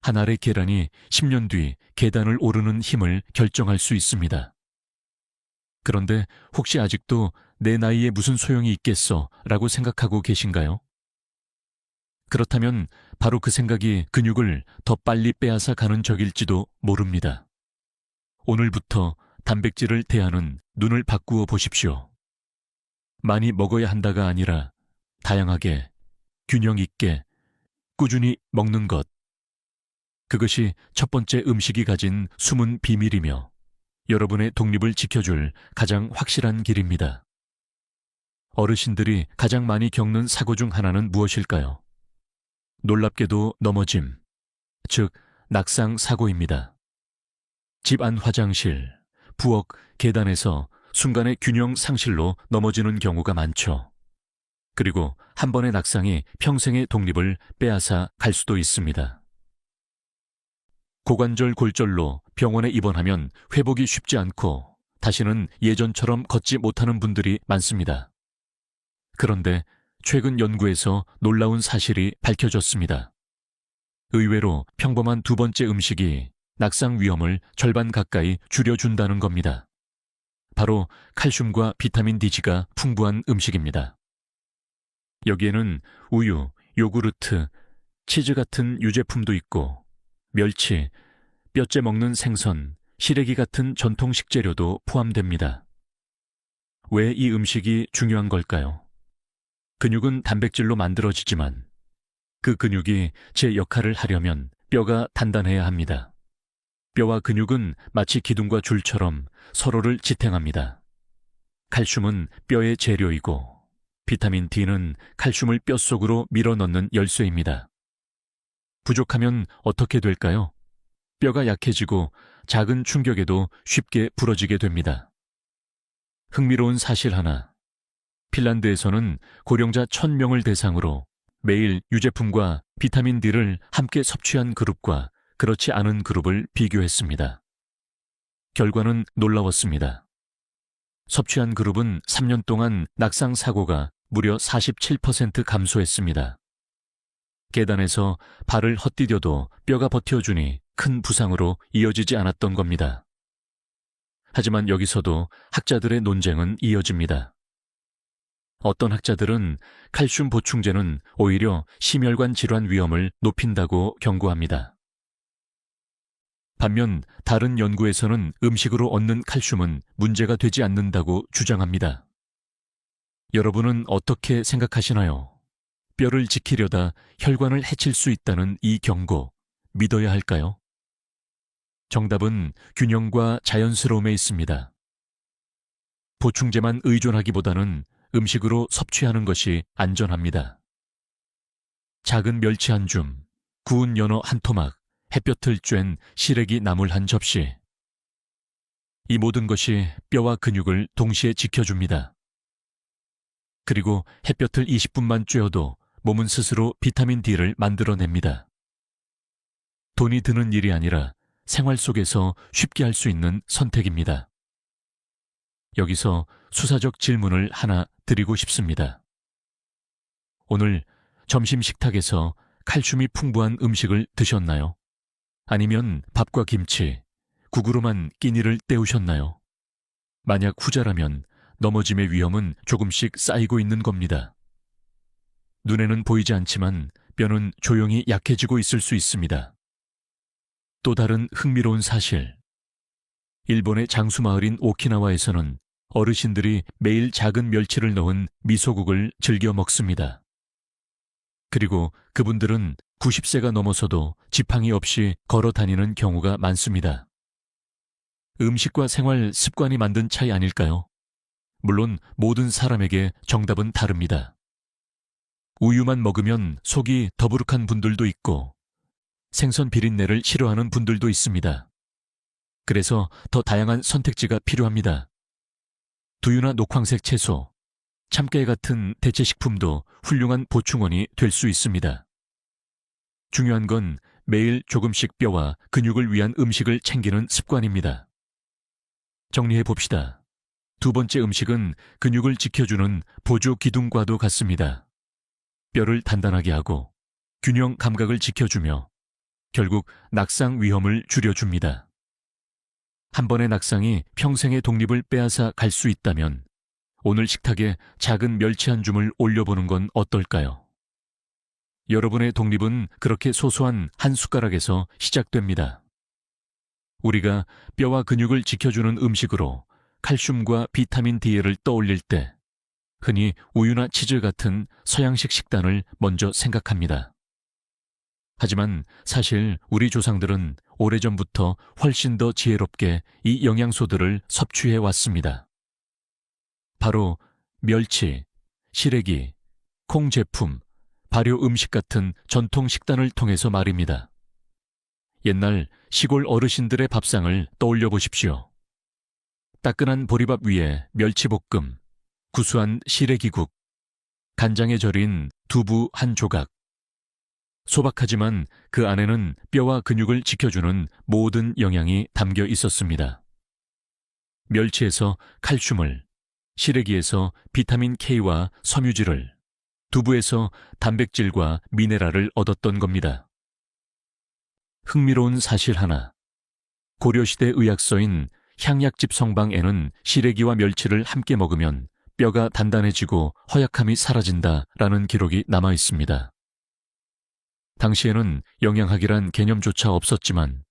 한 알의 계란이 10년 뒤 계단을 오르는 힘을 결정할 수 있습니다. 그런데 혹시 아직도 내 나이에 무슨 소용이 있겠어 라고 생각하고 계신가요? 그렇다면 바로 그 생각이 근육을 더 빨리 빼앗아 가는 적일지도 모릅니다. 오늘부터 단백질을 대하는 눈을 바꾸어 보십시오. 많이 먹어야 한다가 아니라 다양하게, 균형 있게, 꾸준히 먹는 것. 그것이 첫 번째 음식이 가진 숨은 비밀이며 여러분의 독립을 지켜줄 가장 확실한 길입니다. 어르신들이 가장 많이 겪는 사고 중 하나는 무엇일까요? 놀랍게도 넘어짐, 즉 낙상 사고입니다. 집 안 화장실, 부엌, 계단에서 순간의 균형 상실로 넘어지는 경우가 많죠. 그리고 한 번의 낙상이 평생의 독립을 빼앗아 갈 수도 있습니다. 고관절 골절로 병원에 입원하면 회복이 쉽지 않고 다시는 예전처럼 걷지 못하는 분들이 많습니다. 그런데 최근 연구에서 놀라운 사실이 밝혀졌습니다. 의외로 평범한 두 번째 음식이 낙상 위험을 절반 가까이 줄여준다는 겁니다. 바로 칼슘과 비타민 D가 풍부한 음식입니다. 여기에는 우유, 요구르트, 치즈 같은 유제품도 있고 멸치, 뼈째 먹는 생선, 시래기 같은 전통 식재료도 포함됩니다. 왜 이 음식이 중요한 걸까요? 근육은 단백질로 만들어지지만 그 근육이 제 역할을 하려면 뼈가 단단해야 합니다. 뼈와 근육은 마치 기둥과 줄처럼 서로를 지탱합니다. 칼슘은 뼈의 재료이고 비타민 D는 칼슘을 뼈 속으로 밀어넣는 열쇠입니다. 부족하면 어떻게 될까요? 뼈가 약해지고 작은 충격에도 쉽게 부러지게 됩니다. 흥미로운 사실 하나. 핀란드에서는 고령자 1000명을 대상으로 매일 유제품과 비타민 D를 함께 섭취한 그룹과 그렇지 않은 그룹을 비교했습니다. 결과는 놀라웠습니다. 섭취한 그룹은 3년 동안 낙상 사고가 무려 47% 감소했습니다. 계단에서 발을 헛디뎌도 뼈가 버텨주니 큰 부상으로 이어지지 않았던 겁니다. 하지만 여기서도 학자들의 논쟁은 이어집니다. 어떤 학자들은 칼슘 보충제는 오히려 심혈관 질환 위험을 높인다고 경고합니다. 반면 다른 연구에서는 음식으로 얻는 칼슘은 문제가 되지 않는다고 주장합니다. 여러분은 어떻게 생각하시나요? 뼈를 지키려다 혈관을 해칠 수 있다는 이 경고, 믿어야 할까요? 정답은 균형과 자연스러움에 있습니다. 보충제만 의존하기보다는 음식으로 섭취하는 것이 안전합니다. 작은 멸치 한 줌, 구운 연어 한 토막, 햇볕을 쬐은 시래기 나물 한 접시. 이 모든 것이 뼈와 근육을 동시에 지켜줍니다. 그리고 햇볕을 20분만 쬐어도 몸은 스스로 비타민 D를 만들어냅니다. 돈이 드는 일이 아니라 생활 속에서 쉽게 할 수 있는 선택입니다. 여기서 수사적 질문을 하나 드리고 싶습니다. 오늘 점심 식탁에서 칼슘이 풍부한 음식을 드셨나요? 아니면 밥과 김치, 국으로만 끼니를 때우셨나요? 만약 후자라면 넘어짐의 위험은 조금씩 쌓이고 있는 겁니다. 눈에는 보이지 않지만 뼈는 조용히 약해지고 있을 수 있습니다. 또 다른 흥미로운 사실. 일본의 장수마을인 오키나와에서는 어르신들이 매일 작은 멸치를 넣은 미소국을 즐겨 먹습니다. 그리고 그분들은 90세가 넘어서도 지팡이 없이 걸어 다니는 경우가 많습니다. 음식과 생활 습관이 만든 차이 아닐까요? 물론 모든 사람에게 정답은 다릅니다. 우유만 먹으면 속이 더부룩한 분들도 있고 생선 비린내를 싫어하는 분들도 있습니다. 그래서 더 다양한 선택지가 필요합니다. 두유나 녹황색 채소, 참깨 같은 대체 식품도 훌륭한 보충원이 될 수 있습니다. 중요한 건 매일 조금씩 뼈와 근육을 위한 음식을 챙기는 습관입니다. 정리해 봅시다. 두 번째 음식은 근육을 지켜주는 보조 기둥과도 같습니다. 뼈를 단단하게 하고 균형 감각을 지켜주며 결국 낙상 위험을 줄여줍니다. 한 번의 낙상이 평생의 독립을 빼앗아 갈 수 있다면 오늘 식탁에 작은 멸치 한 줌을 올려보는 건 어떨까요? 여러분의 독립은 그렇게 소소한 한 숟가락에서 시작됩니다. 우리가 뼈와 근육을 지켜주는 음식으로 칼슘과 비타민 D를 떠올릴 때 흔히 우유나 치즈 같은 서양식 식단을 먼저 생각합니다. 하지만 사실 우리 조상들은 오래전부터 훨씬 더 지혜롭게 이 영양소들을 섭취해 왔습니다. 바로 멸치, 시래기, 콩 제품, 발효 음식 같은 전통 식단을 통해서 말입니다. 옛날 시골 어르신들의 밥상을 떠올려 보십시오. 따끈한 보리밥 위에 멸치볶음, 구수한 시래기국, 간장에 절인 두부 한 조각. 소박하지만 그 안에는 뼈와 근육을 지켜주는 모든 영양이 담겨 있었습니다. 멸치에서 칼슘을, 시래기에서 비타민 K와 섬유질을, 두부에서 단백질과 미네랄을 얻었던 겁니다. 흥미로운 사실 하나. 고려시대 의학서인 향약집 성방에는 시래기와 멸치를 함께 먹으면 뼈가 단단해지고 허약함이 사라진다라는 기록이 남아 있습니다. 당시에는 영양학이란 개념조차 없었지만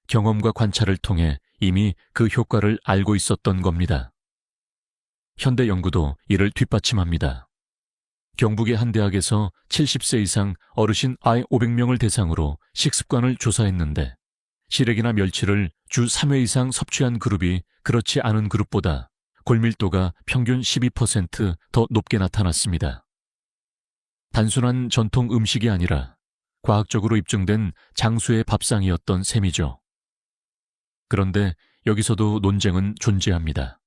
경험과 관찰을 통해 이미 그 효과를 알고 있었던 겁니다. 현대 연구도 이를 뒷받침합니다. 경북의 한 대학에서 70세 이상 어르신 500명을 대상으로 식습관을 조사했는데 시래기나 멸치를 주 3회 이상 섭취한 그룹이 그렇지 않은 그룹보다 골밀도가 평균 12% 더 높게 나타났습니다. 단순한 전통 음식이 아니라 과학적으로 입증된 장수의 밥상이었던 셈이죠. 그런데 여기서도 논쟁은 존재합니다.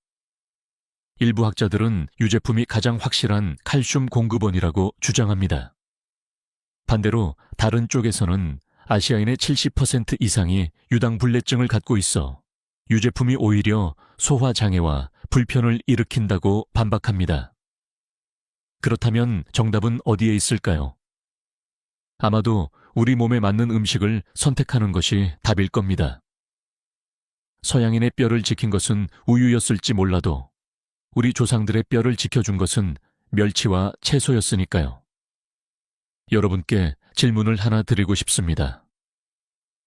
일부 학자들은 유제품이 가장 확실한 칼슘 공급원이라고 주장합니다. 반대로 다른 쪽에서는 아시아인의 70% 이상이 유당불내증을 갖고 있어 유제품이 오히려 소화장애와 불편을 일으킨다고 반박합니다. 그렇다면 정답은 어디에 있을까요? 아마도 우리 몸에 맞는 음식을 선택하는 것이 답일 겁니다. 서양인의 뼈를 지킨 것은 우유였을지 몰라도 우리 조상들의 뼈를 지켜준 것은 멸치와 채소였으니까요. 여러분께 질문을 하나 드리고 싶습니다.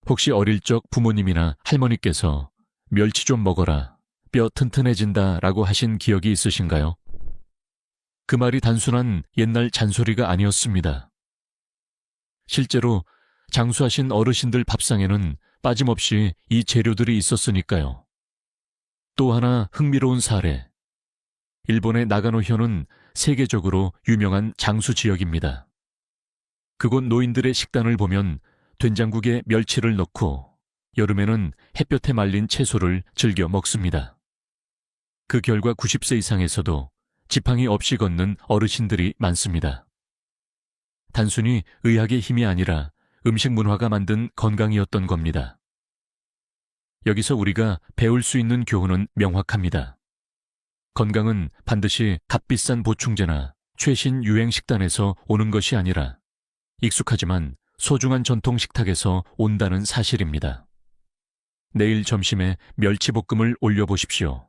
혹시 어릴 적 부모님이나 할머니께서 멸치 좀 먹어라, 뼈 튼튼해진다 라고 하신 기억이 있으신가요? 그 말이 단순한 옛날 잔소리가 아니었습니다. 실제로 장수하신 어르신들 밥상에는 빠짐없이 이 재료들이 있었으니까요. 또 하나 흥미로운 사례. 일본의 나가노현은 세계적으로 유명한 장수 지역입니다. 그곳 노인들의 식단을 보면 된장국에 멸치를 넣고 여름에는 햇볕에 말린 채소를 즐겨 먹습니다. 그 결과 90세 이상에서도 지팡이 없이 걷는 어르신들이 많습니다. 단순히 의학의 힘이 아니라 음식 문화가 만든 건강이었던 겁니다. 여기서 우리가 배울 수 있는 교훈은 명확합니다. 건강은 반드시 값비싼 보충제나 최신 유행 식단에서 오는 것이 아니라 익숙하지만 소중한 전통 식탁에서 온다는 사실입니다. 내일 점심에 멸치볶음을 올려보십시오.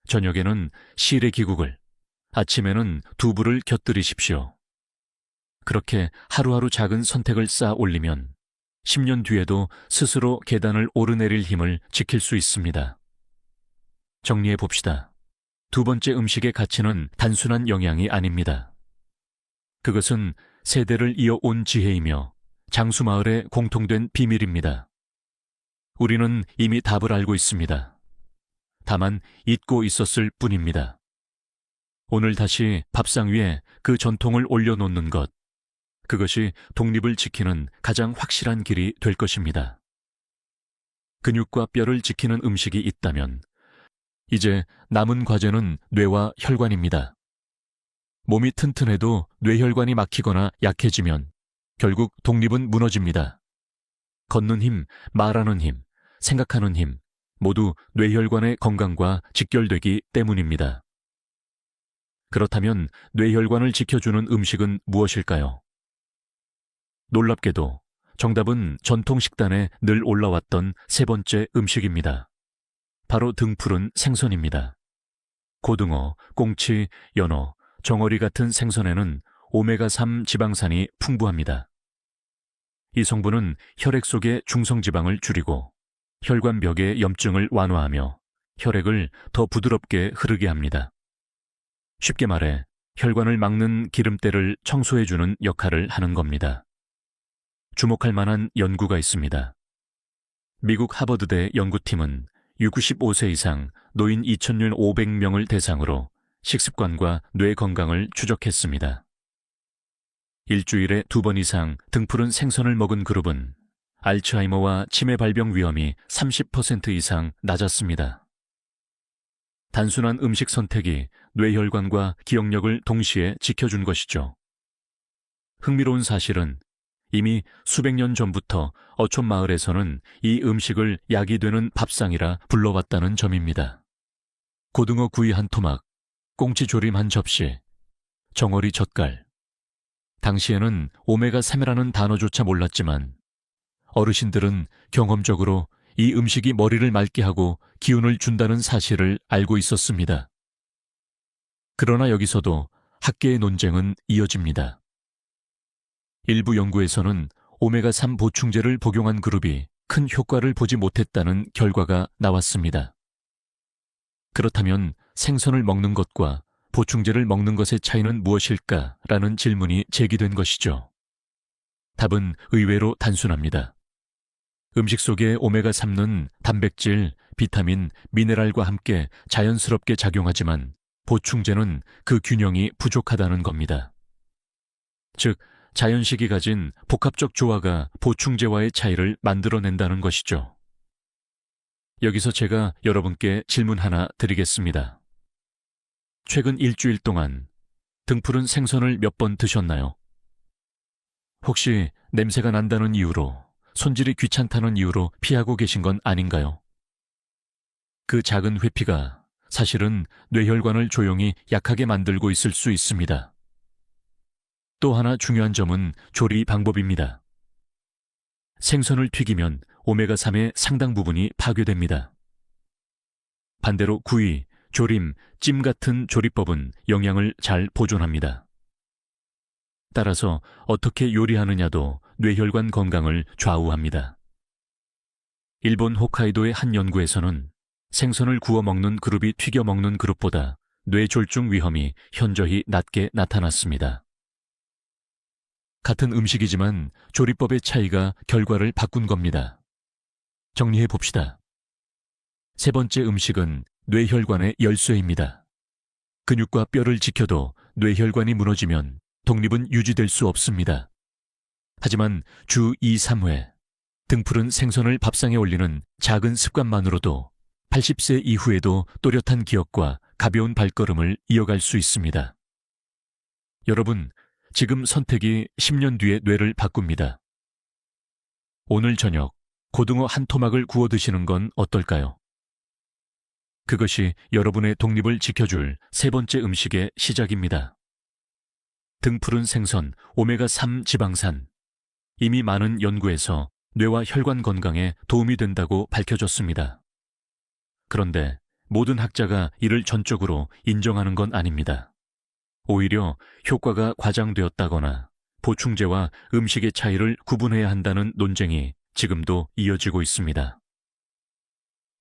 저녁에는 시래 기국을, 아침에는 두부를 곁들이십시오. 그렇게 하루하루 작은 선택을 쌓아 올리면 10년 뒤에도 스스로 계단을 오르내릴 힘을 지킬 수 있습니다. 정리해 봅시다. 두 번째 음식의 가치는 단순한 영양이 아닙니다. 그것은 세대를 이어온 지혜이며 장수마을의 공통된 비밀입니다. 우리는 이미 답을 알고 있습니다. 다만 잊고 있었을 뿐입니다. 오늘 다시 밥상 위에 그 전통을 올려놓는 것, 그것이 독립을 지키는 가장 확실한 길이 될 것입니다. 근육과 뼈를 지키는 음식이 있다면 이제 남은 과제는 뇌와 혈관입니다. 몸이 튼튼해도 뇌혈관이 막히거나 약해지면 결국 독립은 무너집니다. 걷는 힘, 말하는 힘, 생각하는 힘, 모두 뇌혈관의 건강과 직결되기 때문입니다. 그렇다면 뇌혈관을 지켜주는 음식은 무엇일까요? 놀랍게도 정답은 전통 식단에 늘 올라왔던 세 번째 음식입니다. 바로 등푸른 생선입니다. 고등어, 꽁치, 연어, 정어리 같은 생선에는 오메가3 지방산이 풍부합니다. 이 성분은 혈액 속의 중성지방을 줄이고 혈관벽의 염증을 완화하며 혈액을 더 부드럽게 흐르게 합니다. 쉽게 말해 혈관을 막는 기름때를 청소해주는 역할을 하는 겁니다. 주목할 만한 연구가 있습니다. 미국 하버드대 연구팀은 65세 이상 노인 2,500명을 대상으로 식습관과 뇌 건강을 추적했습니다. 일주일에 2번 이상 등푸른 생선을 먹은 그룹은 알츠하이머와 치매 발병 위험이 30% 이상 낮았습니다. 단순한 음식 선택이 뇌혈관과 기억력을 동시에 지켜준 것이죠. 흥미로운 사실은 이미 수백 년 전부터 어촌 마을에서는 이 음식을 약이 되는 밥상이라 불러왔다는 점입니다. 고등어 구이 한 토막, 꽁치 조림 한 접시, 정어리 젓갈. 당시에는 오메가3이라는 단어조차 몰랐지만 어르신들은 경험적으로 이 음식이 머리를 맑게 하고 기운을 준다는 사실을 알고 있었습니다. 그러나 여기서도 학계의 논쟁은 이어집니다. 일부 연구에서는 오메가3 보충제를 복용한 그룹이 큰 효과를 보지 못했다는 결과가 나왔습니다. 그렇다면 생선을 먹는 것과 보충제를 먹는 것의 차이는 무엇일까라는 질문이 제기된 것이죠. 답은 의외로 단순합니다. 음식 속의 오메가3는 단백질, 비타민, 미네랄과 함께 자연스럽게 작용하지만 보충제는 그 균형이 부족하다는 겁니다. 즉, 자연식이 가진 복합적 조화가 보충제와의 차이를 만들어낸다는 것이죠. 여기서 제가 여러분께 질문 하나 드리겠습니다. 최근 일주일 동안 등푸른 생선을 몇 번 드셨나요? 혹시 냄새가 난다는 이유로, 손질이 귀찮다는 이유로 피하고 계신 건 아닌가요? 그 작은 회피가 사실은 뇌혈관을 조용히 약하게 만들고 있을 수 있습니다. 또 하나 중요한 점은 조리 방법입니다. 생선을 튀기면 오메가3의 상당 부분이 파괴됩니다. 반대로 구이, 조림, 찜 같은 조리법은 영양을 잘 보존합니다. 따라서 어떻게 요리하느냐도 뇌혈관 건강을 좌우합니다. 일본 홋카이도의 한 연구에서는 생선을 구워 먹는 그룹이 튀겨 먹는 그룹보다 뇌졸중 위험이 현저히 낮게 나타났습니다. 같은 음식이지만 조리법의 차이가 결과를 바꾼 겁니다. 정리해 봅시다. 세 번째 음식은 뇌혈관의 열쇠입니다. 근육과 뼈를 지켜도 뇌혈관이 무너지면 독립은 유지될 수 없습니다. 하지만 주 2, 3회 등푸른 생선을 밥상에 올리는 작은 습관만으로도 80세 이후에도 또렷한 기억과 가벼운 발걸음을 이어갈 수 있습니다. 여러분, 지금 선택이 10년 뒤의 뇌를 바꿉니다. 오늘 저녁 고등어 한 토막을 구워 드시는 건 어떨까요? 그것이 여러분의 독립을 지켜줄 세 번째 음식의 시작입니다. 등푸른 생선, 오메가3 지방산. 이미 많은 연구에서 뇌와 혈관 건강에 도움이 된다고 밝혀졌습니다. 그런데 모든 학자가 이를 전적으로 인정하는 건 아닙니다. 오히려 효과가 과장되었다거나 보충제와 음식의 차이를 구분해야 한다는 논쟁이 지금도 이어지고 있습니다.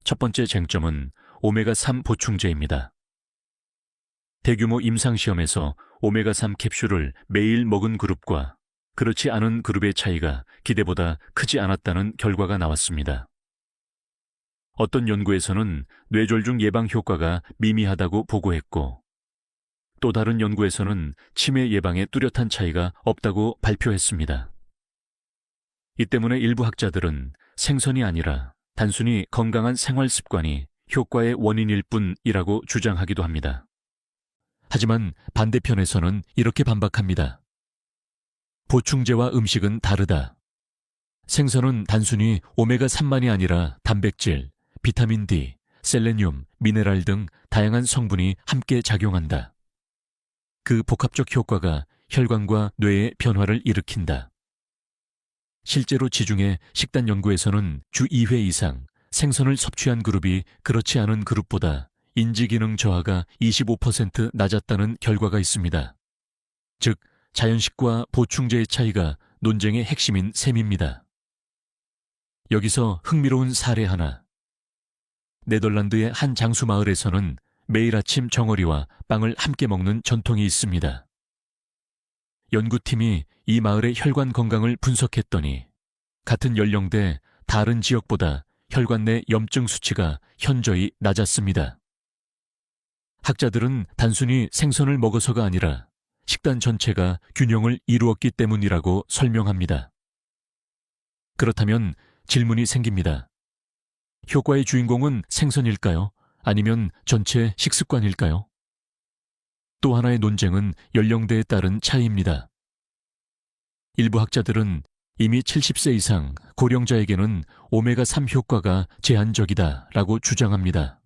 첫 번째 쟁점은 오메가3 보충제입니다. 대규모 임상시험에서 오메가3 캡슐을 매일 먹은 그룹과 그렇지 않은 그룹의 차이가 기대보다 크지 않았다는 결과가 나왔습니다. 어떤 연구에서는 뇌졸중 예방 효과가 미미하다고 보고했고, 또 다른 연구에서는 치매 예방에 뚜렷한 차이가 없다고 발표했습니다. 이 때문에 일부 학자들은 생선이 아니라 단순히 건강한 생활 습관이 효과의 원인일 뿐이라고 주장하기도 합니다. 하지만 반대편에서는 이렇게 반박합니다. 보충제와 음식은 다르다. 생선은 단순히 오메가3만이 아니라 단백질, 비타민 D, 셀레늄, 미네랄 등 다양한 성분이 함께 작용한다. 그 복합적 효과가 혈관과 뇌의 변화를 일으킨다. 실제로 지중해 식단 연구에서는 주 2회 이상 생선을 섭취한 그룹이 그렇지 않은 그룹보다 인지기능 저하가 25% 낮았다는 결과가 있습니다. 즉, 자연식과 보충제의 차이가 논쟁의 핵심인 셈입니다. 여기서 흥미로운 사례 하나. 네덜란드의 한 장수 마을에서는 매일 아침 정어리와 빵을 함께 먹는 전통이 있습니다. 연구팀이 이 마을의 혈관 건강을 분석했더니 같은 연령대 다른 지역보다 혈관 내 염증 수치가 현저히 낮았습니다. 학자들은 단순히 생선을 먹어서가 아니라 식단 전체가 균형을 이루었기 때문이라고 설명합니다. 그렇다면 질문이 생깁니다. 효과의 주인공은 생선일까요? 아니면 전체 식습관일까요? 또 하나의 논쟁은 연령대에 따른 차이입니다. 일부 학자들은 이미 70세 이상 고령자에게는 오메가3 효과가 제한적이다라고 주장합니다.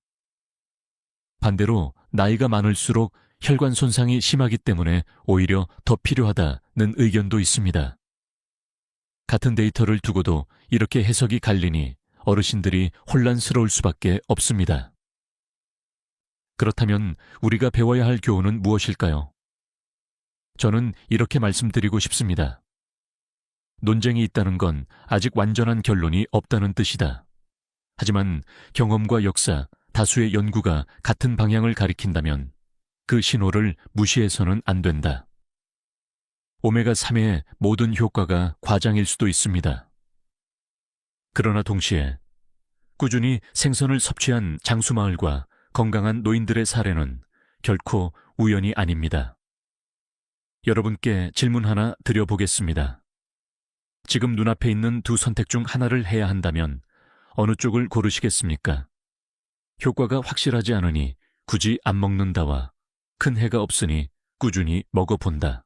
반대로 나이가 많을수록 혈관 손상이 심하기 때문에 오히려 더 필요하다는 의견도 있습니다. 같은 데이터를 두고도 이렇게 해석이 갈리니 어르신들이 혼란스러울 수밖에 없습니다. 그렇다면 우리가 배워야 할 교훈은 무엇일까요? 저는 이렇게 말씀드리고 싶습니다. 논쟁이 있다는 건 아직 완전한 결론이 없다는 뜻이다. 하지만 경험과 역사, 다수의 연구가 같은 방향을 가리킨다면 그 신호를 무시해서는 안 된다. 오메가3의 모든 효과가 과장일 수도 있습니다. 그러나 동시에 꾸준히 생선을 섭취한 장수마을과 건강한 노인들의 사례는 결코 우연이 아닙니다. 여러분께 질문 하나 드려보겠습니다. 지금 눈앞에 있는 두 선택 중 하나를 해야 한다면 어느 쪽을 고르시겠습니까? 효과가 확실하지 않으니 굳이 안 먹는다와 큰 해가 없으니 꾸준히 먹어본다.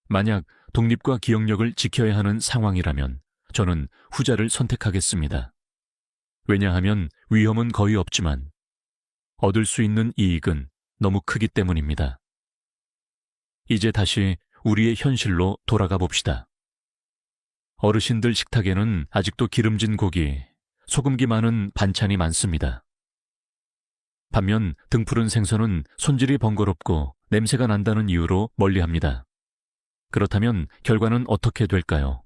만약 독립과 기억력을 지켜야 하는 상황이라면 저는 후자를 선택하겠습니다. 왜냐하면 위험은 거의 없지만 얻을 수 있는 이익은 너무 크기 때문입니다. 이제 다시 우리의 현실로 돌아가 봅시다. 어르신들 식탁에는 아직도 기름진 고기, 소금기 많은 반찬이 많습니다. 반면 등푸른 생선은 손질이 번거롭고 냄새가 난다는 이유로 멀리합니다. 그렇다면 결과는 어떻게 될까요?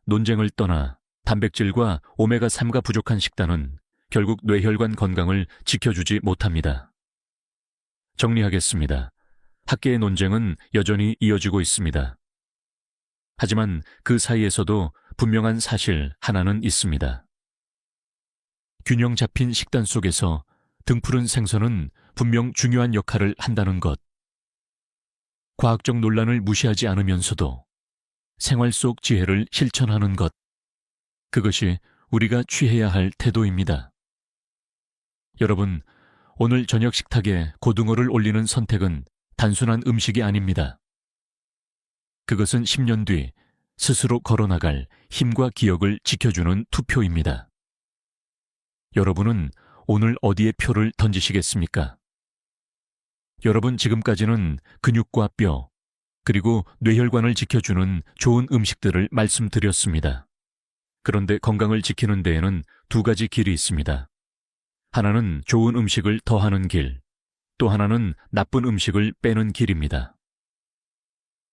논쟁을 떠나 단백질과 오메가3가 부족한 식단은 결국 뇌혈관 건강을 지켜주지 못합니다. 정리하겠습니다. 학계의 논쟁은 여전히 이어지고 있습니다. 하지만 그 사이에서도 분명한 사실 하나는 있습니다. 균형 잡힌 식단 속에서 등푸른 생선은 분명 중요한 역할을 한다는 것. 과학적 논란을 무시하지 않으면서도 생활 속 지혜를 실천하는 것. 그것이 우리가 취해야 할 태도입니다. 여러분, 오늘 저녁 식탁에 고등어를 올리는 선택은 단순한 음식이 아닙니다. 그것은 10년 뒤 스스로 걸어나갈 힘과 기억을 지켜주는 투표입니다. 여러분은 오늘 어디에 표를 던지시겠습니까? 여러분 지금까지는 근육과 뼈, 그리고 뇌혈관을 지켜주는 좋은 음식들을 말씀드렸습니다. 그런데 건강을 지키는 데에는 두 가지 길이 있습니다. 하나는 좋은 음식을 더하는 길, 또 하나는 나쁜 음식을 빼는 길입니다.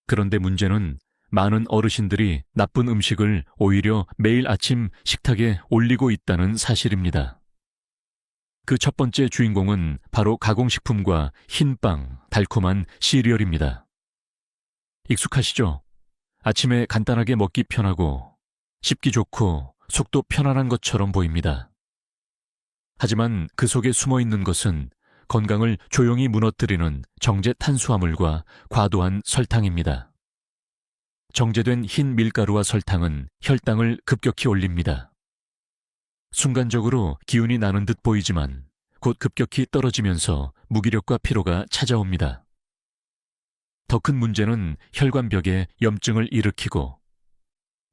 그런데 문제는 많은 어르신들이 나쁜 음식을 오히려 매일 아침 식탁에 올리고 있다는 사실입니다. 그 첫 번째 주인공은 바로 가공식품과 흰빵, 달콤한 시리얼입니다. 익숙하시죠? 아침에 간단하게 먹기 편하고 씹기 좋고 속도 편안한 것처럼 보입니다. 하지만 그 속에 숨어 있는 것은 건강을 조용히 무너뜨리는 정제 탄수화물과 과도한 설탕입니다. 정제된 흰 밀가루와 설탕은 혈당을 급격히 올립니다. 순간적으로 기운이 나는 듯 보이지만 곧 급격히 떨어지면서 무기력과 피로가 찾아옵니다. 더 큰 문제는 혈관벽에 염증을 일으키고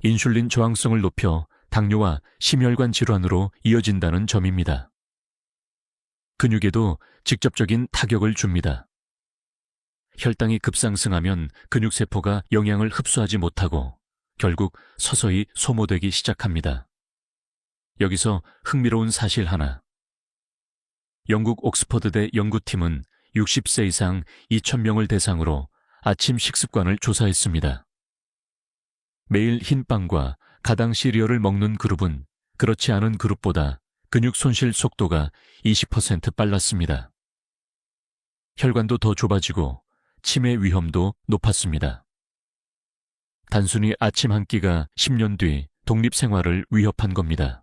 인슐린 저항성을 높여 당뇨와 심혈관 질환으로 이어진다는 점입니다. 근육에도 직접적인 타격을 줍니다. 혈당이 급상승하면 근육세포가 영양을 흡수하지 못하고 결국 서서히 소모되기 시작합니다. 여기서 흥미로운 사실 하나. 영국 옥스퍼드대 연구팀은 60세 이상 2,000명을 대상으로 아침 식습관을 조사했습니다. 매일 흰빵과 가당 시리얼을 먹는 그룹은 그렇지 않은 그룹보다 근육 손실 속도가 20% 빨랐습니다. 혈관도 더 좁아지고 치매 위험도 높았습니다. 단순히 아침 한 끼가 10년 뒤 독립 생활을 위협한 겁니다.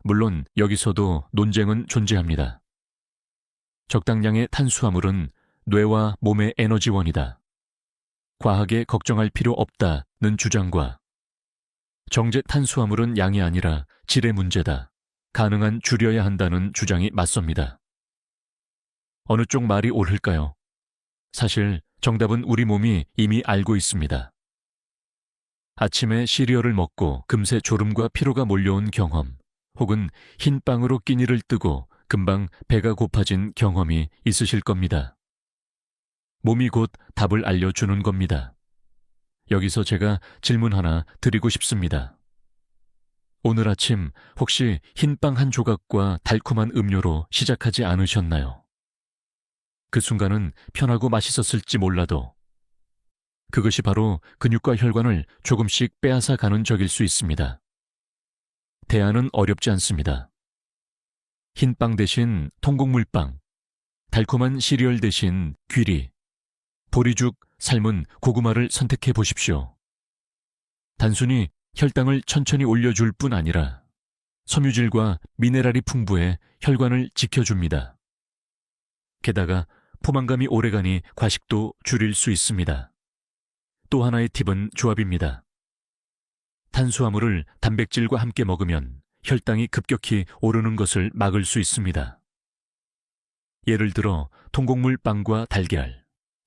물론 여기서도 논쟁은 존재합니다. 적당량의 탄수화물은 뇌와 몸의 에너지원이다. 과하게 걱정할 필요 없다는 주장과 정제 탄수화물은 양이 아니라 질의 문제다. 가능한 줄여야 한다는 주장이 맞섭니다. 어느 쪽 말이 옳을까요? 사실 정답은 우리 몸이 이미 알고 있습니다. 아침에 시리얼을 먹고 금세 졸음과 피로가 몰려온 경험, 혹은 흰빵으로 끼니를 뜨고 금방 배가 고파진 경험이 있으실 겁니다. 몸이 곧 답을 알려주는 겁니다. 여기서 제가 질문 하나 드리고 싶습니다. 오늘 아침 혹시 흰빵 한 조각과 달콤한 음료로 시작하지 않으셨나요? 그 순간은 편하고 맛있었을지 몰라도 그것이 바로 근육과 혈관을 조금씩 빼앗아 가는 적일 수 있습니다. 대안은 어렵지 않습니다. 흰빵 대신 통곡물빵, 달콤한 시리얼 대신 귀리, 보리죽, 삶은 고구마를 선택해 보십시오. 단순히 혈당을 천천히 올려줄 뿐 아니라 섬유질과 미네랄이 풍부해 혈관을 지켜줍니다. 게다가 포만감이 오래가니 과식도 줄일 수 있습니다. 또 하나의 팁은 조합입니다. 탄수화물을 단백질과 함께 먹으면 혈당이 급격히 오르는 것을 막을 수 있습니다. 예를 들어 통곡물 빵과 달걀,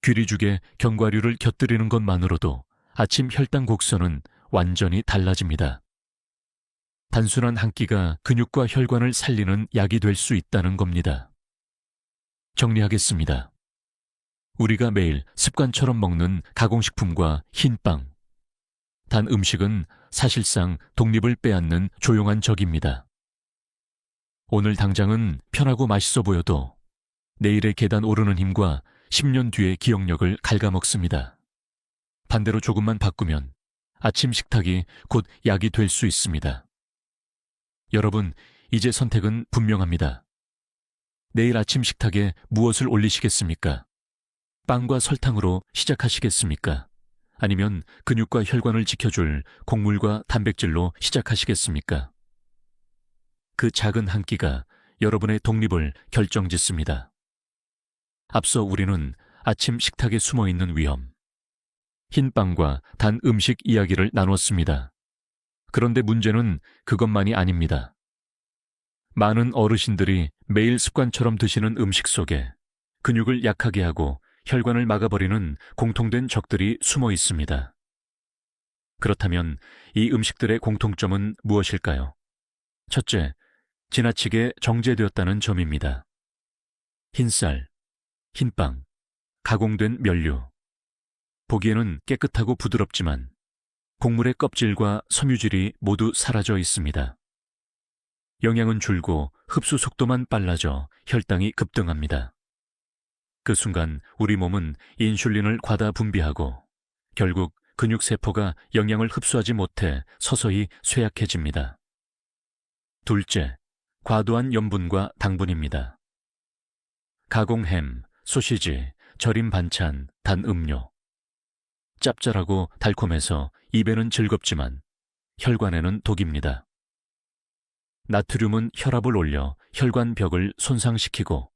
귀리죽에 견과류를 곁들이는 것만으로도 아침 혈당 곡선은 완전히 달라집니다. 단순한 한 끼가 근육과 혈관을 살리는 약이 될 수 있다는 겁니다. 정리하겠습니다. 우리가 매일 습관처럼 먹는 가공식품과 흰빵. 단 음식은 사실상 독립을 빼앗는 조용한 적입니다. 오늘 당장은 편하고 맛있어 보여도 내일의 계단 오르는 힘과 10년 뒤의 기억력을 갉아먹습니다. 반대로 조금만 바꾸면 아침 식탁이 곧 약이 될 수 있습니다. 여러분, 이제 선택은 분명합니다. 내일 아침 식탁에 무엇을 올리시겠습니까? 빵과 설탕으로 시작하시겠습니까? 아니면 근육과 혈관을 지켜줄 곡물과 단백질로 시작하시겠습니까? 그 작은 한 끼가 여러분의 독립을 결정짓습니다. 앞서 우리는 아침 식탁에 숨어있는 위험, 흰빵과 단 음식 이야기를 나눴습니다. 그런데 문제는 그것만이 아닙니다. 많은 어르신들이 매일 습관처럼 드시는 음식 속에 근육을 약하게 하고 혈관을 막아버리는 공통된 적들이 숨어 있습니다. 그렇다면 이 음식들의 공통점은 무엇일까요? 첫째, 지나치게 정제되었다는 점입니다. 흰쌀, 흰빵, 가공된 면류. 보기에는 깨끗하고 부드럽지만 곡물의 껍질과 섬유질이 모두 사라져 있습니다. 영양은 줄고 흡수 속도만 빨라져 혈당이 급등합니다. 그 순간 우리 몸은 인슐린을 과다 분비하고 결국 근육세포가 영양을 흡수하지 못해 서서히 쇠약해집니다. 둘째, 과도한 염분과 당분입니다. 가공햄, 소시지, 절임 반찬, 단 음료. 짭짤하고 달콤해서 입에는 즐겁지만 혈관에는 독입니다. 나트륨은 혈압을 올려 혈관벽을 손상시키고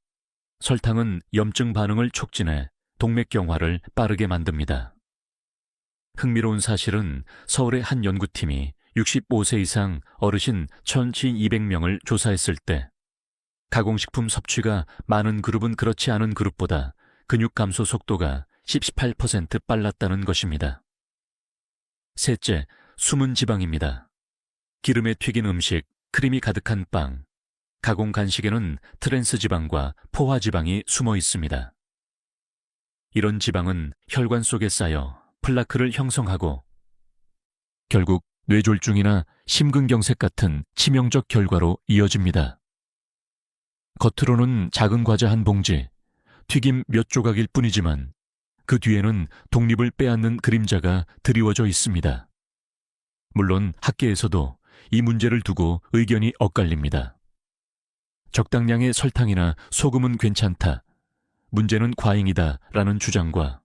설탕은 염증 반응을 촉진해 동맥경화를 빠르게 만듭니다. 흥미로운 사실은 서울의 한 연구팀이 65세 이상 어르신 1,200명을 조사했을 때 가공식품 섭취가 많은 그룹은 그렇지 않은 그룹보다 근육 감소 속도가 18% 빨랐다는 것입니다. 셋째, 숨은 지방입니다. 기름에 튀긴 음식, 크림이 가득한 빵, 가공 간식에는 트랜스 지방과 포화 지방이 숨어 있습니다. 이런 지방은 혈관 속에 쌓여 플라크를 형성하고 결국 뇌졸중이나 심근경색 같은 치명적 결과로 이어집니다. 겉으로는 작은 과자 한 봉지, 튀김 몇 조각일 뿐이지만 그 뒤에는 독립을 빼앗는 그림자가 드리워져 있습니다. 물론 학계에서도 이 문제를 두고 의견이 엇갈립니다. 적당량의 설탕이나 소금은 괜찮다, 문제는 과잉이다 라는 주장과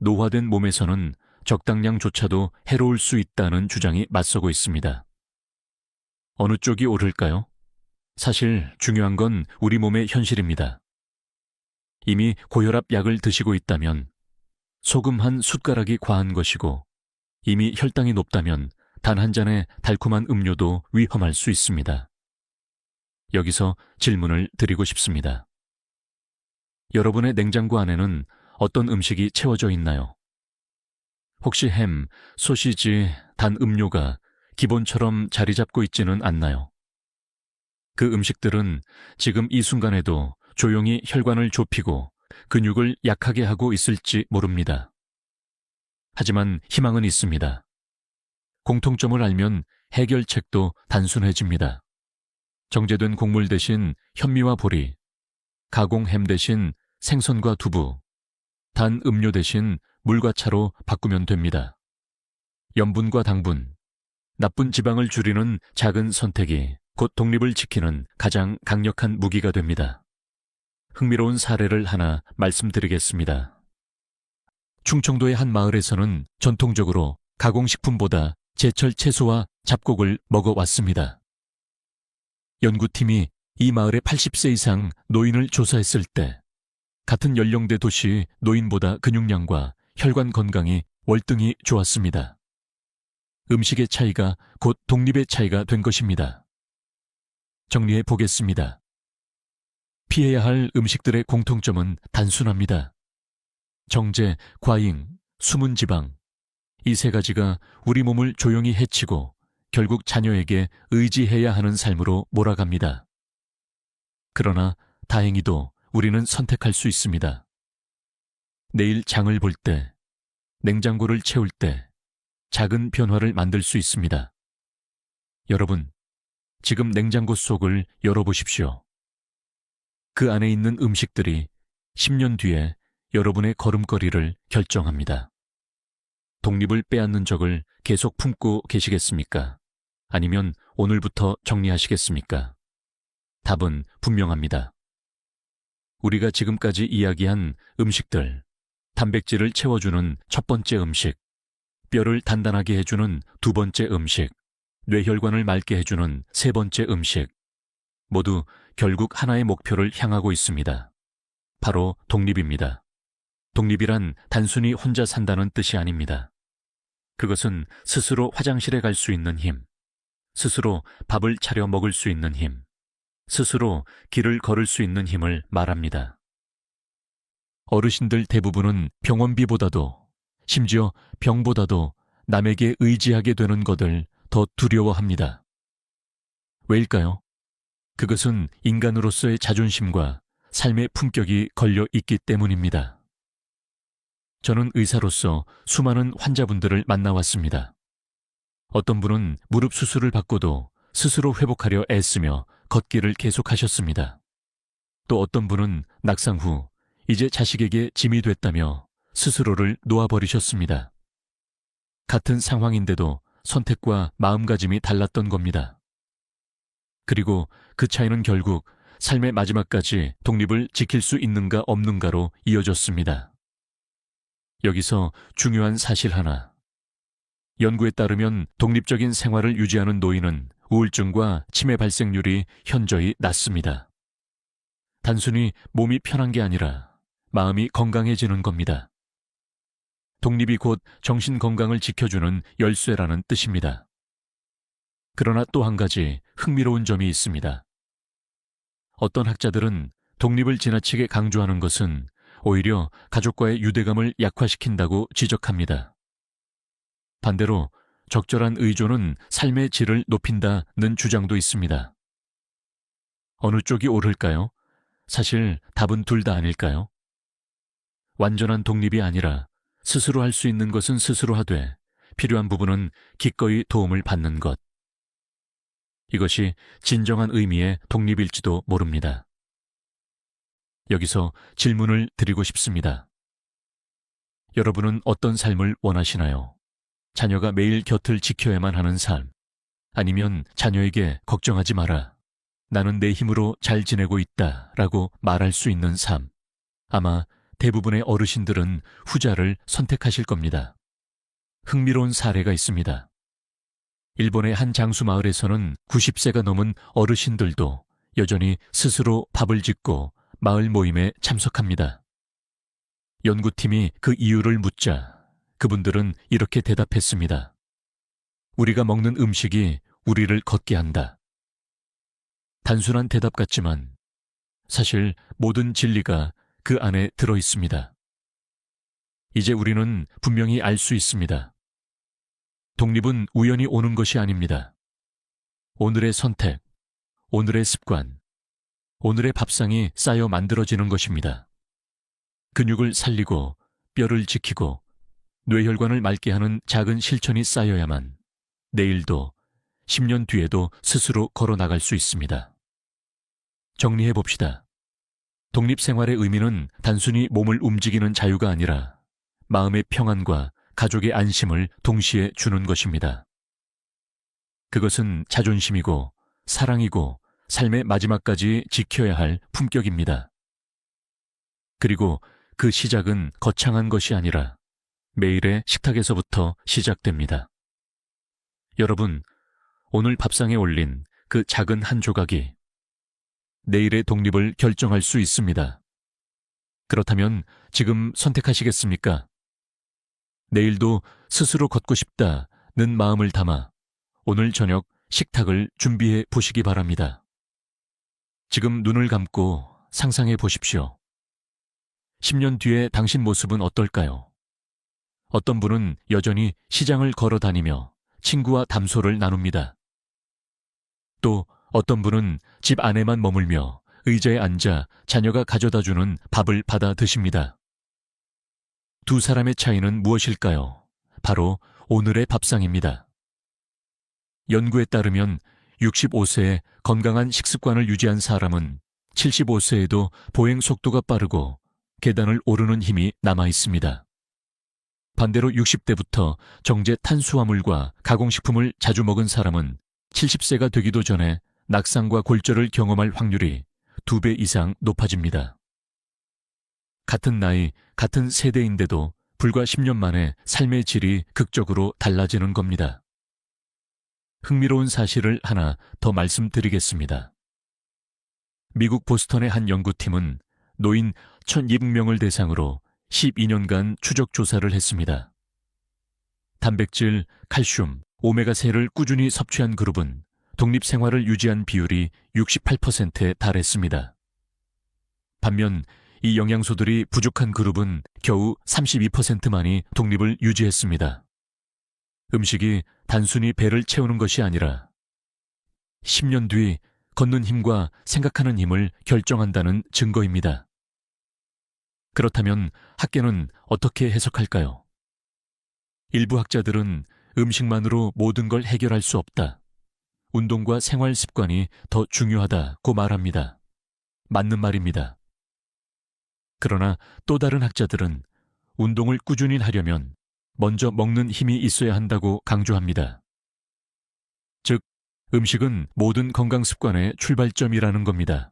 노화된 몸에서는 적당량조차도 해로울 수 있다는 주장이 맞서고 있습니다. 어느 쪽이 옳을까요? 사실 중요한 건 우리 몸의 현실입니다. 이미 고혈압 약을 드시고 있다면 소금 한 숟가락이 과한 것이고 이미 혈당이 높다면 단 한 잔의 달콤한 음료도 위험할 수 있습니다. 여기서 질문을 드리고 싶습니다. 여러분의 냉장고 안에는 어떤 음식이 채워져 있나요? 혹시 햄, 소시지, 단 음료가 기본처럼 자리 잡고 있지는 않나요? 그 음식들은 지금 이 순간에도 조용히 혈관을 좁히고 근육을 약하게 하고 있을지 모릅니다. 하지만 희망은 있습니다. 공통점을 알면 해결책도 단순해집니다. 정제된 곡물 대신 현미와 보리, 가공 햄 대신 생선과 두부, 단 음료 대신 물과 차로 바꾸면 됩니다. 염분과 당분, 나쁜 지방을 줄이는 작은 선택이 곧 독립을 지키는 가장 강력한 무기가 됩니다. 흥미로운 사례를 하나 말씀드리겠습니다. 충청도의 한 마을에서는 전통적으로 가공식품보다 제철 채소와 잡곡을 먹어왔습니다. 연구팀이 이 마을의 80세 이상 노인을 조사했을 때 같은 연령대 도시 노인보다 근육량과 혈관 건강이 월등히 좋았습니다. 음식의 차이가 곧 독립의 차이가 된 것입니다. 정리해 보겠습니다. 피해야 할 음식들의 공통점은 단순합니다. 정제, 과잉, 숨은 지방, 이 세 가지가 우리 몸을 조용히 해치고 결국 자녀에게 의지해야 하는 삶으로 몰아갑니다. 그러나 다행히도 우리는 선택할 수 있습니다. 내일 장을 볼 때, 냉장고를 채울 때 작은 변화를 만들 수 있습니다. 여러분, 지금 냉장고 속을 열어보십시오. 그 안에 있는 음식들이 10년 뒤에 여러분의 걸음걸이를 결정합니다. 독립을 빼앗는 적을 계속 품고 계시겠습니까? 아니면 오늘부터 정리하시겠습니까? 답은 분명합니다. 우리가 지금까지 이야기한 음식들, 단백질을 채워주는 첫 번째 음식, 뼈를 단단하게 해주는 두 번째 음식, 뇌혈관을 맑게 해주는 세 번째 음식, 모두 결국 하나의 목표를 향하고 있습니다. 바로 독립입니다. 독립이란 단순히 혼자 산다는 뜻이 아닙니다. 그것은 스스로 화장실에 갈 수 있는 힘, 스스로 밥을 차려 먹을 수 있는 힘, 스스로 길을 걸을 수 있는 힘을 말합니다. 어르신들 대부분은 병원비보다도, 심지어 병보다도 남에게 의지하게 되는 것을 더 두려워합니다. 왜일까요? 그것은 인간으로서의 자존심과 삶의 품격이 걸려 있기 때문입니다. 저는 의사로서 수많은 환자분들을 만나왔습니다. 어떤 분은 무릎 수술을 받고도 스스로 회복하려 애쓰며 걷기를 계속하셨습니다. 또 어떤 분은 낙상 후 이제 자식에게 짐이 됐다며 스스로를 놓아버리셨습니다. 같은 상황인데도 선택과 마음가짐이 달랐던 겁니다. 그리고 그 차이는 결국 삶의 마지막까지 독립을 지킬 수 있는가 없는가로 이어졌습니다. 여기서 중요한 사실 하나. 연구에 따르면 독립적인 생활을 유지하는 노인은 우울증과 치매 발생률이 현저히 낮습니다. 단순히 몸이 편한 게 아니라 마음이 건강해지는 겁니다. 독립이 곧 정신 건강을 지켜주는 열쇠라는 뜻입니다. 그러나 또 한 가지 흥미로운 점이 있습니다. 어떤 학자들은 독립을 지나치게 강조하는 것은 오히려 가족과의 유대감을 약화시킨다고 지적합니다. 반대로 적절한 의존은 삶의 질을 높인다는 주장도 있습니다. 어느 쪽이 옳을까요? 사실 답은 둘 다 아닐까요? 완전한 독립이 아니라 스스로 할 수 있는 것은 스스로 하되 필요한 부분은 기꺼이 도움을 받는 것. 이것이 진정한 의미의 독립일지도 모릅니다. 여기서 질문을 드리고 싶습니다. 여러분은 어떤 삶을 원하시나요? 자녀가 매일 곁을 지켜야만 하는 삶, 아니면 자녀에게 걱정하지 마라, 나는 내 힘으로 잘 지내고 있다 라고 말할 수 있는 삶. 아마 대부분의 어르신들은 후자를 선택하실 겁니다. 흥미로운 사례가 있습니다. 일본의 한 장수 마을에서는 90세가 넘은 어르신들도 여전히 스스로 밥을 짓고 마을 모임에 참석합니다. 연구팀이 그 이유를 묻자 그분들은 이렇게 대답했습니다. 우리가 먹는 음식이 우리를 걷게 한다. 단순한 대답 같지만 사실 모든 진리가 그 안에 들어 있습니다. 이제 우리는 분명히 알 수 있습니다. 독립은 우연히 오는 것이 아닙니다. 오늘의 선택, 오늘의 습관, 오늘의 밥상이 쌓여 만들어지는 것입니다. 근육을 살리고 뼈를 지키고 뇌혈관을 맑게 하는 작은 실천이 쌓여야만 내일도 10년 뒤에도 스스로 걸어 나갈 수 있습니다. 정리해 봅시다. 독립생활의 의미는 단순히 몸을 움직이는 자유가 아니라 마음의 평안과 가족의 안심을 동시에 주는 것입니다. 그것은 자존심이고 사랑이고 삶의 마지막까지 지켜야 할 품격입니다. 그리고 그 시작은 거창한 것이 아니라 매일의 식탁에서부터 시작됩니다. 여러분, 오늘 밥상에 올린 그 작은 한 조각이 내일의 독립을 결정할 수 있습니다. 그렇다면 지금 선택하시겠습니까? 내일도 스스로 걷고 싶다는 마음을 담아 오늘 저녁 식탁을 준비해 보시기 바랍니다. 지금 눈을 감고 상상해 보십시오. 10년 뒤에 당신 모습은 어떨까요? 어떤 분은 여전히 시장을 걸어 다니며 친구와 담소를 나눕니다. 또 어떤 분은 집 안에만 머물며 의자에 앉아 자녀가 가져다주는 밥을 받아 드십니다. 두 사람의 차이는 무엇일까요? 바로 오늘의 밥상입니다. 연구에 따르면 65세에 건강한 식습관을 유지한 사람은 75세에도 보행 속도가 빠르고 계단을 오르는 힘이 남아 있습니다. 반대로 60대부터 정제 탄수화물과 가공식품을 자주 먹은 사람은 70세가 되기도 전에 낙상과 골절을 경험할 확률이 2배 이상 높아집니다. 같은 나이, 같은 세대인데도 불과 10년 만에 삶의 질이 극적으로 달라지는 겁니다. 흥미로운 사실을 하나 더 말씀드리겠습니다. 미국 보스턴의 한 연구팀은 노인 1,200명을 대상으로 12년간 추적 조사를 했습니다. 단백질, 칼슘, 오메가3를 꾸준히 섭취한 그룹은 독립생활을 유지한 비율이 68%에 달했습니다. 반면 이 영양소들이 부족한 그룹은 겨우 32%만이 독립을 유지했습니다. 음식이 단순히 배를 채우는 것이 아니라 10년 뒤 걷는 힘과 생각하는 힘을 결정한다는 증거입니다. 그렇다면 학계는 어떻게 해석할까요? 일부 학자들은 음식만으로 모든 걸 해결할 수 없다. 운동과 생활 습관이 더 중요하다고 말합니다. 맞는 말입니다. 그러나 또 다른 학자들은 운동을 꾸준히 하려면 먼저 먹는 힘이 있어야 한다고 강조합니다. 즉, 음식은 모든 건강 습관의 출발점이라는 겁니다.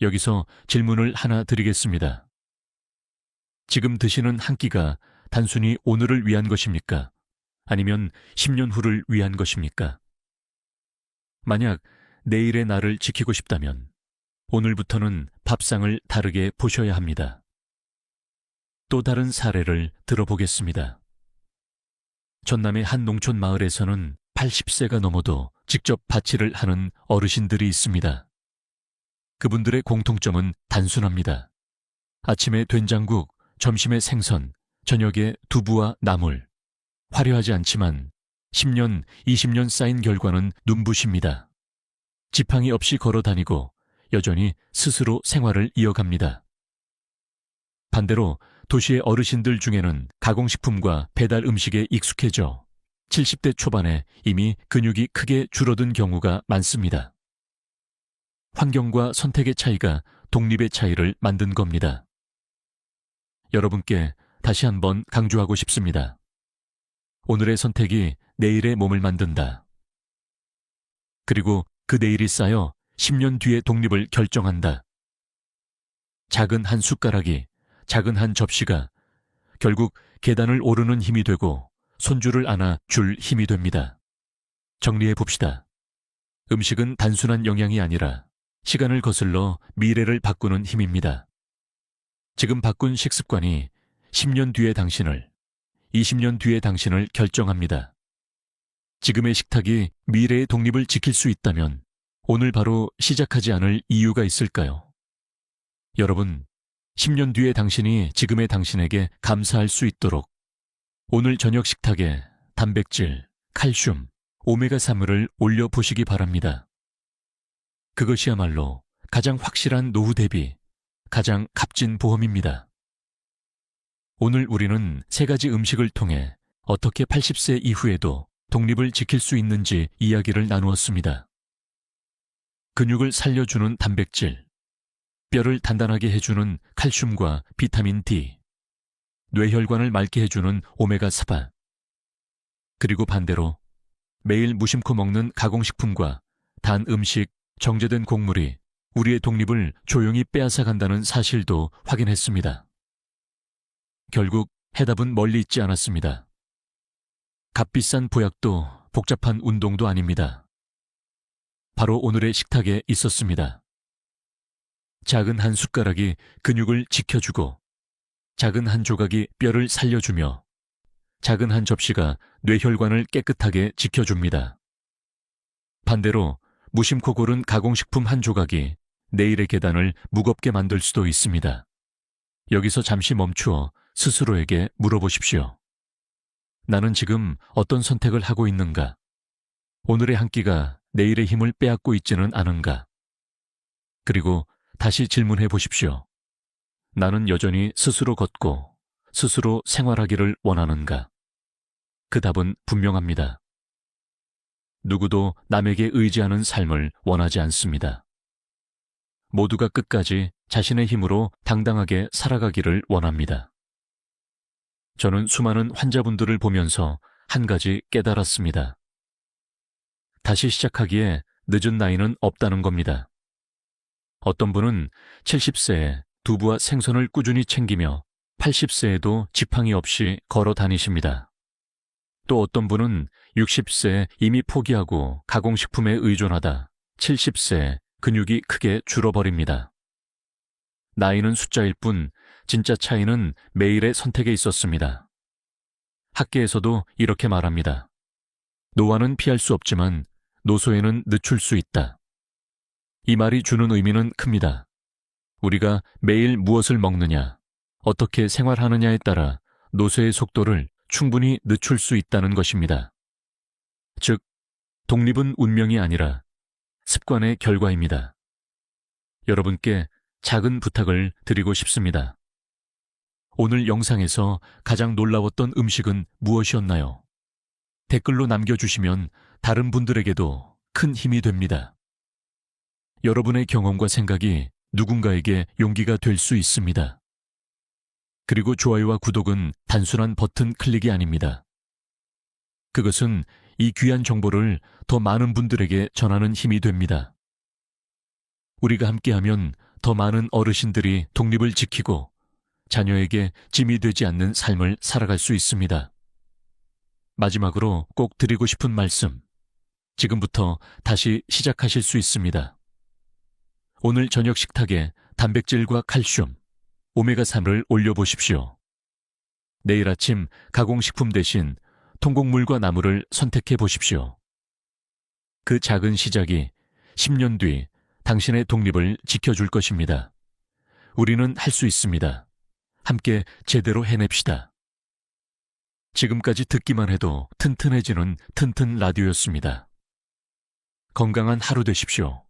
여기서 질문을 하나 드리겠습니다. 지금 드시는 한 끼가 단순히 오늘을 위한 것입니까? 아니면 10년 후를 위한 것입니까? 만약 내일의 나를 지키고 싶다면 오늘부터는 밥상을 다르게 보셔야 합니다. 또 다른 사례를 들어보겠습니다. 전남의 한 농촌 마을에서는 80세가 넘어도 직접 밭일을 하는 어르신들이 있습니다. 그분들의 공통점은 단순합니다. 아침에 된장국, 점심에 생선, 저녁에 두부와 나물. 화려하지 않지만 10년, 20년 쌓인 결과는 눈부십니다. 지팡이 없이 걸어 다니고 여전히 스스로 생활을 이어갑니다. 반대로 도시의 어르신들 중에는 가공식품과 배달 음식에 익숙해져 70대 초반에 이미 근육이 크게 줄어든 경우가 많습니다. 환경과 선택의 차이가 독립의 차이를 만든 겁니다. 여러분께 다시 한번 강조하고 싶습니다. 오늘의 선택이 내일의 몸을 만든다. 그리고 그 내일이 쌓여 10년 뒤의 독립을 결정한다. 작은 한 숟가락이, 작은 한 접시가 결국 계단을 오르는 힘이 되고 손주를 안아 줄 힘이 됩니다. 정리해 봅시다. 음식은 단순한 영양이 아니라 시간을 거슬러 미래를 바꾸는 힘입니다. 지금 바꾼 식습관이 10년 뒤의 당신을, 20년 뒤의 당신을 결정합니다. 지금의 식탁이 미래의 독립을 지킬 수 있다면 오늘 바로 시작하지 않을 이유가 있을까요? 여러분, 10년 뒤의 당신이 지금의 당신에게 감사할 수 있도록 오늘 저녁 식탁에 단백질, 칼슘, 오메가3을 올려보시기 바랍니다. 그것이야말로 가장 확실한 노후 대비, 가장 값진 보험입니다. 오늘 우리는 3가지 음식을 통해 어떻게 80세 이후에도 독립을 지킬 수 있는지 이야기를 나누었습니다. 근육을 살려주는 단백질, 뼈를 단단하게 해주는 칼슘과 비타민 D, 뇌혈관을 맑게 해주는 오메가3, 그리고 반대로 매일 무심코 먹는 가공식품과 단 음식, 정제된 곡물이 우리의 독립을 조용히 빼앗아간다는 사실도 확인했습니다. 결국 해답은 멀리 있지 않았습니다. 값비싼 보약도 복잡한 운동도 아닙니다. 바로 오늘의 식탁에 있었습니다. 작은 한 숟가락이 근육을 지켜주고, 작은 한 조각이 뼈를 살려주며, 작은 한 접시가 뇌혈관을 깨끗하게 지켜줍니다. 반대로 무심코 고른 가공식품 한 조각이 내일의 계단을 무겁게 만들 수도 있습니다. 여기서 잠시 멈추어 스스로에게 물어보십시오. 나는 지금 어떤 선택을 하고 있는가? 오늘의 한 끼가 내일의 힘을 빼앗고 있지는 않은가? 그리고 다시 질문해 보십시오. 나는 여전히 스스로 걷고 스스로 생활하기를 원하는가? 그 답은 분명합니다. 누구도 남에게 의지하는 삶을 원하지 않습니다. 모두가 끝까지 자신의 힘으로 당당하게 살아가기를 원합니다. 저는 수많은 환자분들을 보면서 한 가지 깨달았습니다. 다시 시작하기에 늦은 나이는 없다는 겁니다. 어떤 분은 70세에 두부와 생선을 꾸준히 챙기며 80세에도 지팡이 없이 걸어 다니십니다. 또 어떤 분은 60세에 이미 포기하고 가공식품에 의존하다 70세에 근육이 크게 줄어버립니다. 나이는 숫자일 뿐 진짜 차이는 매일의 선택에 있었습니다. 학계에서도 이렇게 말합니다. 노화는 피할 수 없지만 노소에는 늦출 수 있다. 이 말이 주는 의미는 큽니다. 우리가 매일 무엇을 먹느냐, 어떻게 생활하느냐에 따라 노쇠의 속도를 충분히 늦출 수 있다는 것입니다. 즉, 독립은 운명이 아니라 습관의 결과입니다. 여러분께 작은 부탁을 드리고 싶습니다. 오늘 영상에서 가장 놀라웠던 음식은 무엇이었나요? 댓글로 남겨주시면 다른 분들에게도 큰 힘이 됩니다. 여러분의 경험과 생각이 누군가에게 용기가 될 수 있습니다. 그리고 좋아요와 구독은 단순한 버튼 클릭이 아닙니다. 그것은 이 귀한 정보를 더 많은 분들에게 전하는 힘이 됩니다. 우리가 함께하면 더 많은 어르신들이 독립을 지키고 자녀에게 짐이 되지 않는 삶을 살아갈 수 있습니다. 마지막으로 꼭 드리고 싶은 말씀, 지금부터 다시 시작하실 수 있습니다. 오늘 저녁 식탁에 단백질과 칼슘, 오메가3를 올려보십시오. 내일 아침 가공식품 대신 통곡물과 나물을 선택해 보십시오. 그 작은 시작이 10년 뒤 당신의 독립을 지켜줄 것입니다. 우리는 할 수 있습니다. 함께 제대로 해냅시다. 지금까지 듣기만 해도 튼튼해지는 튼튼 라디오였습니다. 건강한 하루 되십시오.